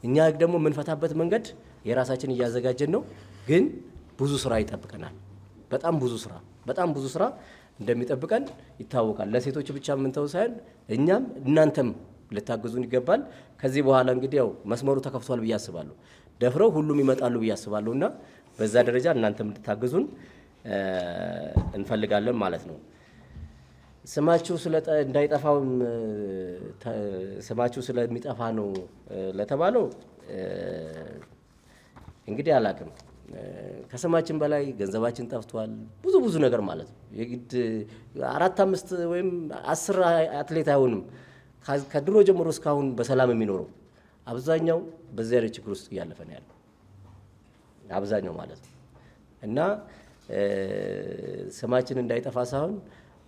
እኛ ደግሞ የምንፈታበት መንገድ የራሳችን እያዘጋጀን ነው። ግን ብዙ ስራ ይጠብቀናል። በጣም ብዙ ስራ እንደሚጠብቀን ይታወቃል። ለሴቶች ብቻ የምንተው ሳይሆን እኛም እናንተም ልታግዙን ይገባል። ከዚህ በኋላ እንግዲህ ያው መስመሩ ተከፍቷል ብዬ አስባለሁ። ደፍረው ሁሉም ይመጣሉ ብዬ አስባለሁና በዛ ደረጃ እናንተም ልታግዙን እንፈልጋለን ማለት ነው። ስማችሁ እንዳይጠፋው ስማችሁ ስለሚጠፋ ነው ለተባለው እንግዲህ አላቅም። ከስማችን በላይ ገንዘባችን ጠፍቷል። ብዙ ነገር ማለት ነው። የግድ 4 5 ወይም 10 አትሌት አይሆንም ከድሮ ጀምሮ እስካሁን በሰላም የሚኖረው። አብዛኛው በዚያ አይነት ችግር ውስጥ እያለፈ ነው ያለው አብዛኛው ማለት ነው። እና ስማችን እንዳይጠፋ ሳይሆን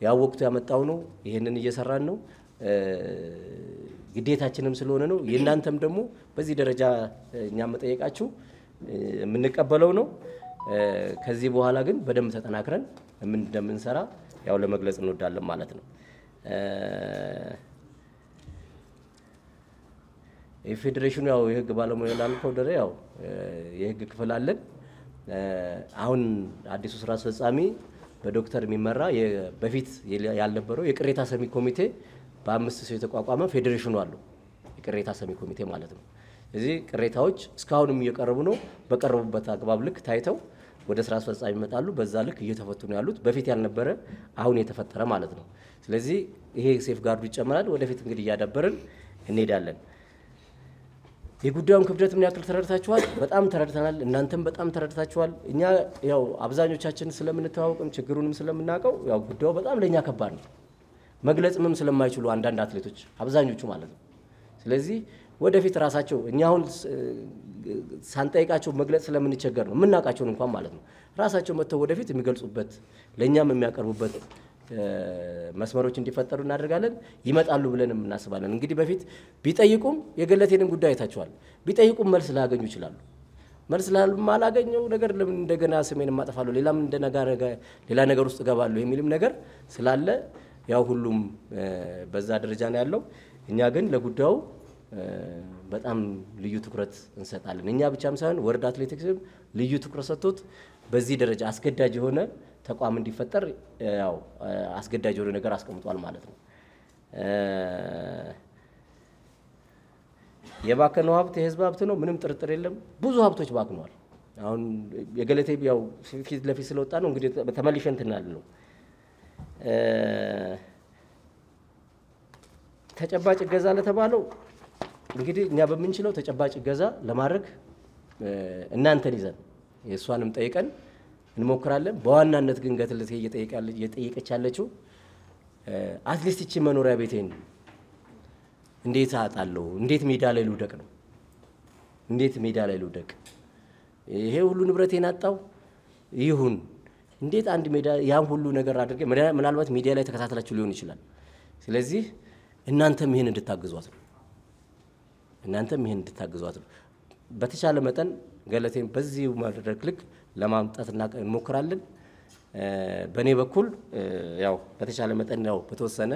ያው ወቅቱ ያመጣው ነው። ይሄንን እየሰራን ነው። ግዴታችንም ስለሆነ ነው። የእናንተም ደግሞ በዚህ ደረጃ እኛ መጠየቃችሁ የምንቀበለው ነው። ከዚህ በኋላ ግን በደንብ ተጠናክረን እንደምንሰራ ያው ለመግለጽ እንወዳለን ማለት ነው። የፌዴሬሽኑ ያው የህግ ባለሙያ ላልከው ደረ ያው የህግ ክፍል አለን። አሁን አዲሱ ስራ አስፈጻሚ በዶክተር የሚመራ በፊት ያልነበረው የቅሬታ ሰሚ ኮሚቴ በ5 ሰው የተቋቋመ ፌዴሬሽኑ አለው። የቅሬታ ሰሚ ኮሚቴ ማለት ነው። እዚህ ቅሬታዎች እስካሁንም እየቀረቡ ነው። በቀረቡበት አግባብ ልክ ታይተው ወደ ስራ አስፈጻሚ ይመጣሉ። በዛ ልክ እየተፈቱ ነው ያሉት። በፊት ያልነበረ አሁን የተፈጠረ ማለት ነው። ስለዚህ ይሄ ሴፍ ጋርዱ ይጨመራል። ወደፊት እንግዲህ እያዳበርን እንሄዳለን። የጉዳዩን ክብደት ምን ያክል ተረድታችኋል? በጣም ተረድተናል። እናንተም በጣም ተረድታችኋል። እኛ ያው አብዛኞቻችን ስለምንተዋወቅም ችግሩንም ስለምናውቀው ያው ጉዳዩ በጣም ለኛ ከባድ ነው። መግለጽም ስለማይችሉ አንዳንድ አትሌቶች አብዛኞቹ ማለት ነው። ስለዚህ ወደፊት ራሳቸው እኛ አሁን ሳንጠይቃቸው መግለጽ ስለምንቸገር ነው የምናውቃቸውን እንኳን ማለት ነው ራሳቸው መጥተው ወደፊት የሚገልጹበት ለኛም የሚያቀርቡበት መስመሮች እንዲፈጠሩ እናደርጋለን። ይመጣሉ ብለን እናስባለን። እንግዲህ በፊት ቢጠይቁም የገለቴንም ጉዳይ አይታችኋል። ቢጠይቁም መልስ ላያገኙ ይችላሉ። መልስ ላላገኘው ነገር ለምን እንደገና ስሜን ማጠፋለሁ ሌላ ነገር ውስጥ ገባለሁ የሚልም ነገር ስላለ ያው ሁሉም በዛ ደረጃ ነው ያለው። እኛ ግን ለጉዳዩ በጣም ልዩ ትኩረት እንሰጣለን። እኛ ብቻም ሳይሆን ወርልድ አትሌቲክስም ልዩ ትኩረት ሰጥቶት በዚህ ደረጃ አስገዳጅ የሆነ ተቋም እንዲፈጠር ያው አስገዳጅ የሆነ ነገር አስቀምጧል ማለት ነው። የባከነው ሀብት የህዝብ ሀብት ነው፣ ምንም ጥርጥር የለም። ብዙ ሀብቶች ባክነዋል። አሁን የገለቴ ያው ፊት ለፊት ስለወጣ ነው እንግዲህ ተመልሸን እንትናል ነው ተጨባጭ ገዛ ለተባለው እንግዲህ እኛ በምንችለው ተጨባጭ ገዛ ለማድረግ እናንተን ይዘን የእሷንም ጠይቀን እንሞክራለን። በዋናነት ግን ገለቴ እየጠየቀች ያለችው አትሊስት እቺ መኖሪያ ቤቴን እንዴት አጣለሁ? እንዴት ሜዳ ላይ ልውደቅ ነው? እንዴት ሜዳ ላይ ልውደቅ? ይሄ ሁሉ ንብረቴን አጣው ይሁን እንዴት አንድ ሜዳ ያን ሁሉ ነገር አድርገ ምናልባት ሚዲያ ላይ ተከታተላችሁ ሊሆን ይችላል። ስለዚህ እናንተም ይሄን እንድታግዟት ነው። በተቻለ መጠን ገለቴን በዚህ መድረክ ልክ ለማምጣት እንሞክራለን። በኔ በኩል ያው በተቻለ መጠን ያው በተወሰነ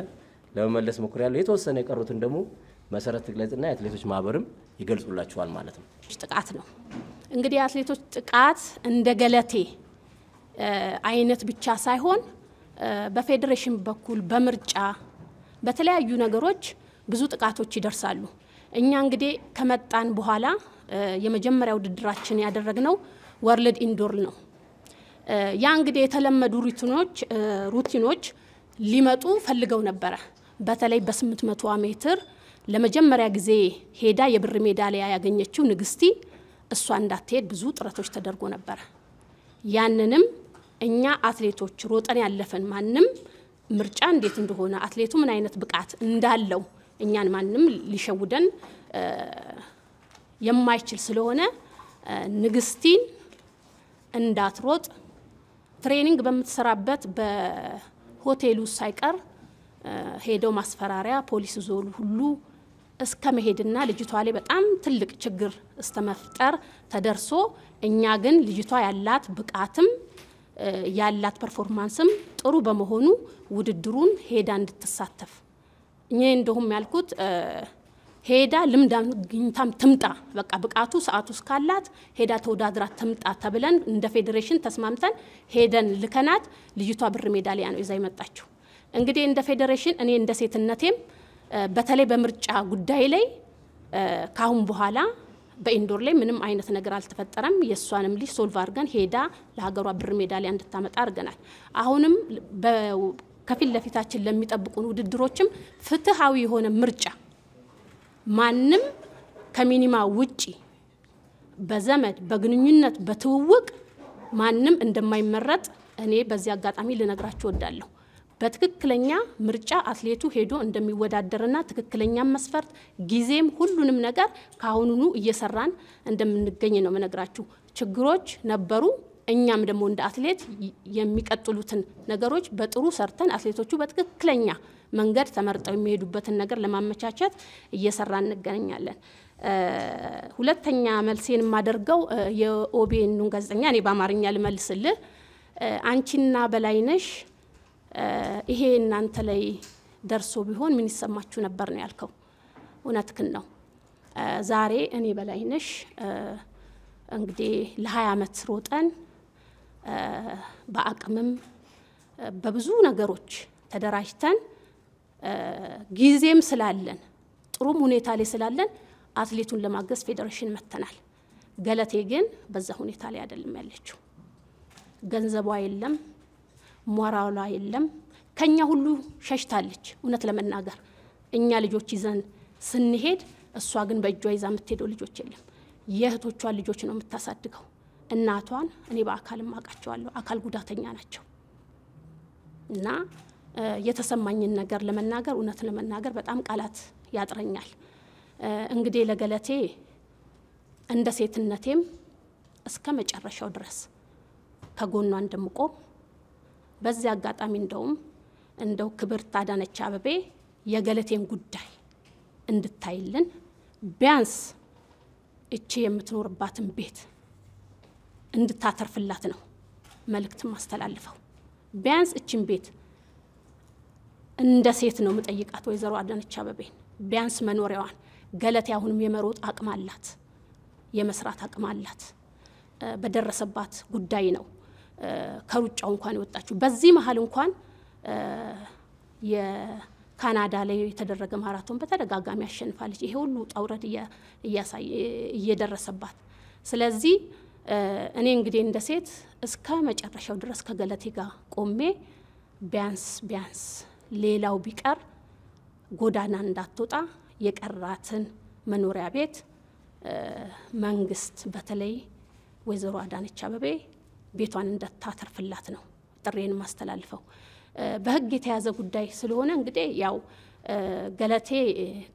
ለመመለስ ሞክራለሁ። የተወሰነ የቀሩትን ደግሞ መሰረት ትግለጽና የአትሌቶች ማህበርም ይገልጹላችኋል ማለት ነው። ጥቃት ነው እንግዲህ የአትሌቶች ጥቃት እንደ ገለቴ አይነት ብቻ ሳይሆን በፌዴሬሽን በኩል በምርጫ በተለያዩ ነገሮች ብዙ ጥቃቶች ይደርሳሉ። እኛ እንግዲህ ከመጣን በኋላ የመጀመሪያው ውድድራችን ያደረግነው ወርልድ ኢንዶር ነው። ያ እንግዲህ የተለመዱ ሩቲኖች ሊመጡ ፈልገው ነበረ። በተለይ በ800 ሜትር ለመጀመሪያ ጊዜ ሄዳ የብር ሜዳሊያ ያገኘችው ንግስቲ እሷ እንዳትሄድ ብዙ ጥረቶች ተደርጎ ነበር። ያንንም እኛ አትሌቶች ሮጠን ያለፈን ማንም ምርጫ እንዴት እንደሆነ አትሌቱ ምን አይነት ብቃት እንዳለው እኛን ማንም ሊሸውደን የማይችል ስለሆነ ንግስቲን እንዳትሮጥ ትሬኒንግ በምትሰራበት በሆቴሉ ሳይቀር ሄደው ማስፈራሪያ ፖሊስ ዞሉ ሁሉ እስከ መሄድና ልጅቷ ላይ በጣም ትልቅ ችግር እስተመፍጠር ተደርሶ እኛ ግን ልጅቷ ያላት ብቃትም ያላት ፐርፎርማንስም ጥሩ በመሆኑ ውድድሩን ሄዳ እንድትሳተፍ እኛ እንደውም ያልኩት ሄዳ ልምድ አግኝታም ትምጣ በቃ ብቃቱ ሰዓቱ እስካላት ሄዳ ተወዳድራ ትምጣ ተብለን እንደ ፌዴሬሽን ተስማምተን ሄደን ልከናት ልጅቷ ብር ሜዳሊያ ነው ይዛ የመጣችው። እንግዲህ እንደ ፌዴሬሽን እኔ እንደ ሴትነቴም በተለይ በምርጫ ጉዳይ ላይ ካሁን በኋላ በኢንዶር ላይ ምንም አይነት ነገር አልተፈጠረም። የሷንም ልጅ ሶልቭ አድርገን ሄዳ ለሀገሯ ብር ሜዳሊያ እንድታመጣ አድርገናል። አሁንም ከፊት ለፊታችን ለሚጠብቁን ውድድሮችም ፍትሃዊ የሆነ ምርጫ ማንም ከሚኒማ ውጪ በዘመድ በግንኙነት በትውውቅ ማንም እንደማይመረጥ እኔ በዚህ አጋጣሚ ልነግራችሁ ወዳለሁ። በትክክለኛ ምርጫ አትሌቱ ሄዶ እንደሚወዳደርና ትክክለኛ መስፈርት ጊዜም ሁሉንም ነገር ካሁኑኑ እየሰራን እንደምንገኝ ነው መነግራችሁ። ችግሮች ነበሩ። እኛም ደግሞ እንደ አትሌት የሚቀጥሉትን ነገሮች በጥሩ ሰርተን አትሌቶቹ በትክክለኛ መንገድ ተመርጠው የሚሄዱበትን ነገር ለማመቻቸት እየሰራን እንገኛለን። ሁለተኛ መልሴን ማደርገው የኦቢኤኑን ጋዜጠኛ እኔ በአማርኛ ልመልስልህ። አንቺና በላይነሽ ይሄ እናንተ ላይ ደርሶ ቢሆን ምን ይሰማችሁ ነበር ነው ያልከው። እውነትክን ነው። ዛሬ እኔ በላይነሽ እንግዲህ ለ20 ዓመት ሮጠን በአቅምም በብዙ ነገሮች ተደራጅተን ጊዜም ስላለን ጥሩም ሁኔታ ላይ ስላለን አትሌቱን ለማገዝ ፌዴሬሽን መተናል። ገለቴ ግን በዛ ሁኔታ ላይ አይደለም ያለችው። ገንዘቧ የለም፣ ሞራሏ የለም፣ ከኛ ሁሉ ሸሽታለች። እውነት ለመናገር እኛ ልጆች ይዘን ስንሄድ እሷ ግን በእጇ ይዛ የምትሄደው ልጆች የለም። የእህቶቿን ልጆች ነው የምታሳድገው። እናቷን እኔ በአካልም አውቃቸዋለሁ፣ አካል ጉዳተኛ ናቸው። እና የተሰማኝን ነገር ለመናገር እውነት ለመናገር በጣም ቃላት ያጥረኛል። እንግዲህ ለገለቴ እንደ ሴትነቴም እስከ መጨረሻው ድረስ ከጎኗ እንደምቆም በዚህ አጋጣሚ እንደው ክብርት አዳነች አቤቤ የገለቴን ጉዳይ እንድታይልን ቢያንስ እቺ የምትኖርባትን ቤት እንድታተርፍላት ነው መልእክት ማስተላልፈው። ቢያንስ እቺን ቤት እንደ ሴት ነው መጠይቃት ወይዘሮ አዳነች አቤቤን ቢያንስ መኖሪያዋን። ገለቴ አሁንም የመሮጥ አቅም አላት፣ የመስራት አቅም አላት። በደረሰባት ጉዳይ ነው ከሩጫው እንኳን የወጣችው። በዚህ መሀል እንኳን የካናዳ ላይ የተደረገ ማራቶን በተደጋጋሚ አሸንፋለች። ይሄ ሁሉ ጣውረድ እየደረሰባት። ስለዚህ እኔ እንግዲህ እንደ ሴት እስከ መጨረሻው ድረስ ከገለቴ ጋር ቆሜ ቢያንስ ሌላው ቢቀር ጎዳና እንዳትወጣ የቀራትን መኖሪያ ቤት መንግስት በተለይ ወይዘሮ አዳነች አቤቤ ቤቷን እንደታተርፍላት ነው ጥሬን ማስተላልፈው። በህግ የተያዘ ጉዳይ ስለሆነ እንግዲህ ያው ገለቴ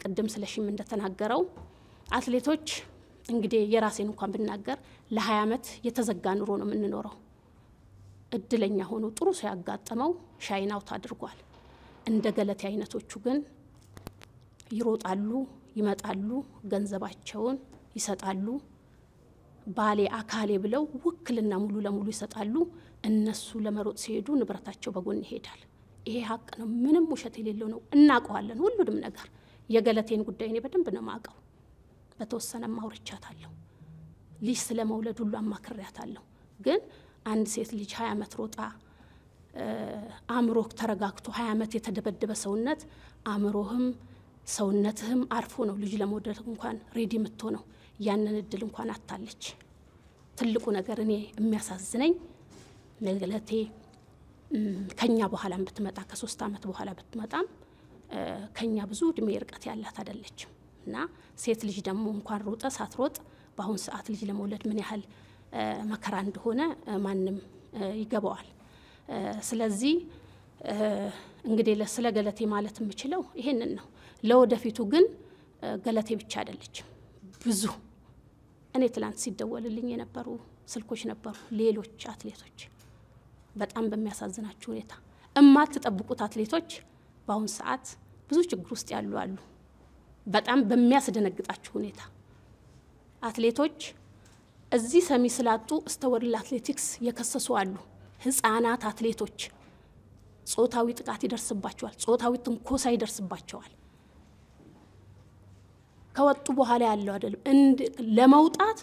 ቅድም ስለሽም እንደተናገረው አትሌቶች እንግዲህ የራሴን እንኳን ብናገር ለ20 ዓመት የተዘጋ ኑሮ ነው የምንኖረው። እድለኛ ሆኖ ጥሩ ሰው ያጋጠመው ሻይን አውት አድርጓል። እንደ ገለቴ አይነቶቹ ግን ይሮጣሉ፣ ይመጣሉ፣ ገንዘባቸውን ይሰጣሉ፣ ባሌ አካሌ ብለው ውክልና ሙሉ ለሙሉ ይሰጣሉ። እነሱ ለመሮጥ ሲሄዱ ንብረታቸው በጎን ይሄዳል። ይሄ ሀቅ ነው፣ ምንም ውሸት የሌለው ነው። እናውቀዋለን ሁሉንም ነገር። የገለቴን ጉዳይ እኔ በደንብ ነው ማውቀው። በተወሰነ ማውርቻታለሁ። ልጅ ስለመውለድ ሁሉ አማክሬያታለሁ። ግን አንድ ሴት ልጅ 20 ዓመት ሮጣ አእምሮህ ተረጋግቶ 20 ዓመት የተደበደበ ሰውነት አእምሮህም ሰውነትህም አርፎ ነው ልጅ ለመውለድ እንኳን ሬዲ የምትሆነው። ያንን እድል እንኳን አታለች። ትልቁ ነገር እኔ የሚያሳዝነኝ ገለቴ ከኛ በኋላም ብትመጣ ከ3 ዓመት በኋላ ብትመጣም ከኛ ብዙ እድሜ ርቀት ያላት አይደለችም። እና ሴት ልጅ ደግሞ እንኳን ሮጠ ሳትሮጥ በአሁን ሰዓት ልጅ ለመውለድ ምን ያህል መከራ እንደሆነ ማንም ይገባዋል። ስለዚህ እንግዲህ ስለ ገለቴ ማለት የምችለው ይሄንን ነው። ለወደፊቱ ግን ገለቴ ብቻ አይደለችም። ብዙ እኔ ትላንት ሲደወልልኝ የነበሩ ስልኮች ነበሩ። ሌሎች አትሌቶች በጣም በሚያሳዝናችሁ ሁኔታ እማትጠብቁት አትሌቶች በአሁን ሰዓት ብዙ ችግር ውስጥ ያሉ አሉ። በጣም በሚያስደነግጣችሁ ሁኔታ አትሌቶች እዚህ ሰሚ ስላጡ እስከ ወርልድ አትሌቲክስ የከሰሱ አሉ። ህፃናት አትሌቶች ጾታዊ ጥቃት ይደርስባቸዋል፣ ጾታዊ ትንኮሳ ይደርስባቸዋል። ከወጡ በኋላ ያለው አይደለም ለመውጣት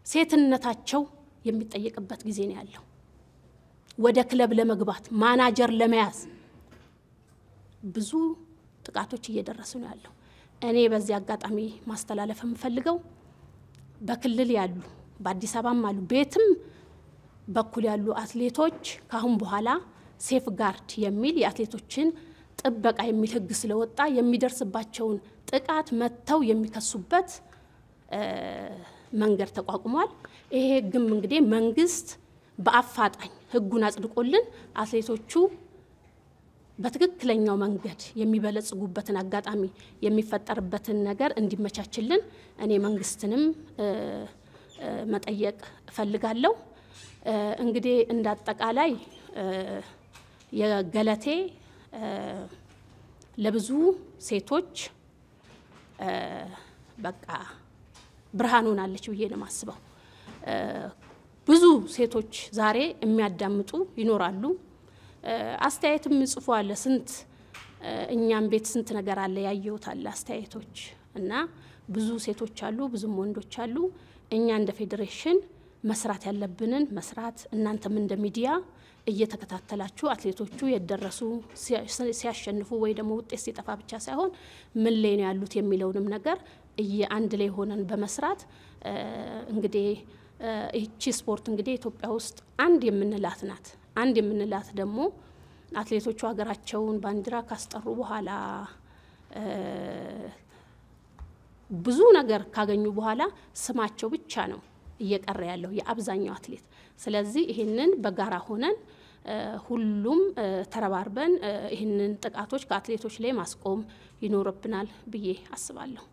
ሴትነታቸው የሚጠየቅበት ጊዜ ነው ያለው ወደ ክለብ ለመግባት ማናጀር ለመያዝ ብዙ ጥቃቶች እየደረሱ ነው ያለው እኔ በዚህ አጋጣሚ ማስተላለፍ የምፈልገው በክልል ያሉ በአዲስ አበባም አሉ ቤትም በኩል ያሉ አትሌቶች ካሁን በኋላ ሴፍ ጋርድ የሚል የአትሌቶችን ጥበቃ የሚል ህግ ስለወጣ የሚደርስባቸውን ጥቃት መተው የሚከሱበት መንገድ ተቋቁሟል ይሄ ህግም እንግዲህ መንግስት በአፋጣኝ ህጉን አጽድቆልን አትሌቶቹ በትክክለኛው መንገድ የሚበለጽጉበትን አጋጣሚ የሚፈጠርበትን ነገር እንዲመቻችልን እኔ መንግስትንም መጠየቅ እፈልጋለሁ እንግዲህ እንዳጠቃላይ የገለቴ ለብዙ ሴቶች በቃ ብርሃን ሆናለች ብዬ ነው ማስበው ብዙ ሴቶች ዛሬ የሚያዳምጡ ይኖራሉ አስተያየትም ጽፎ አለ ስንት እኛም ቤት ስንት ነገር አለ ያየውት አለ አስተያየቶች እና ብዙ ሴቶች አሉ ብዙም ወንዶች አሉ እኛ እንደ ፌዴሬሽን መስራት ያለብንን መስራት እናንተም እንደ ሚዲያ እየተከታተላችሁ አትሌቶቹ የደረሱ ሲያሸንፉ ወይ ደግሞ ውጤት ሲጠፋ ብቻ ሳይሆን ምን ላይ ነው ያሉት የሚለውንም ነገር አንድ ላይ ሆነን በመስራት እንግዲህ እቺ ስፖርት እንግዲህ ኢትዮጵያ ውስጥ አንድ የምንላት ናት አንድ የምንላት ደግሞ አትሌቶቹ ሀገራቸውን ባንዲራ ካስጠሩ በኋላ ብዙ ነገር ካገኙ በኋላ ስማቸው ብቻ ነው እየቀረ ያለው የአብዛኛው አትሌት ስለዚህ ይሄንን በጋራ ሆነን ሁሉም ተረባርበን ይሄንን ጥቃቶች ከአትሌቶች ላይ ማስቆም ይኖርብናል ብዬ አስባለሁ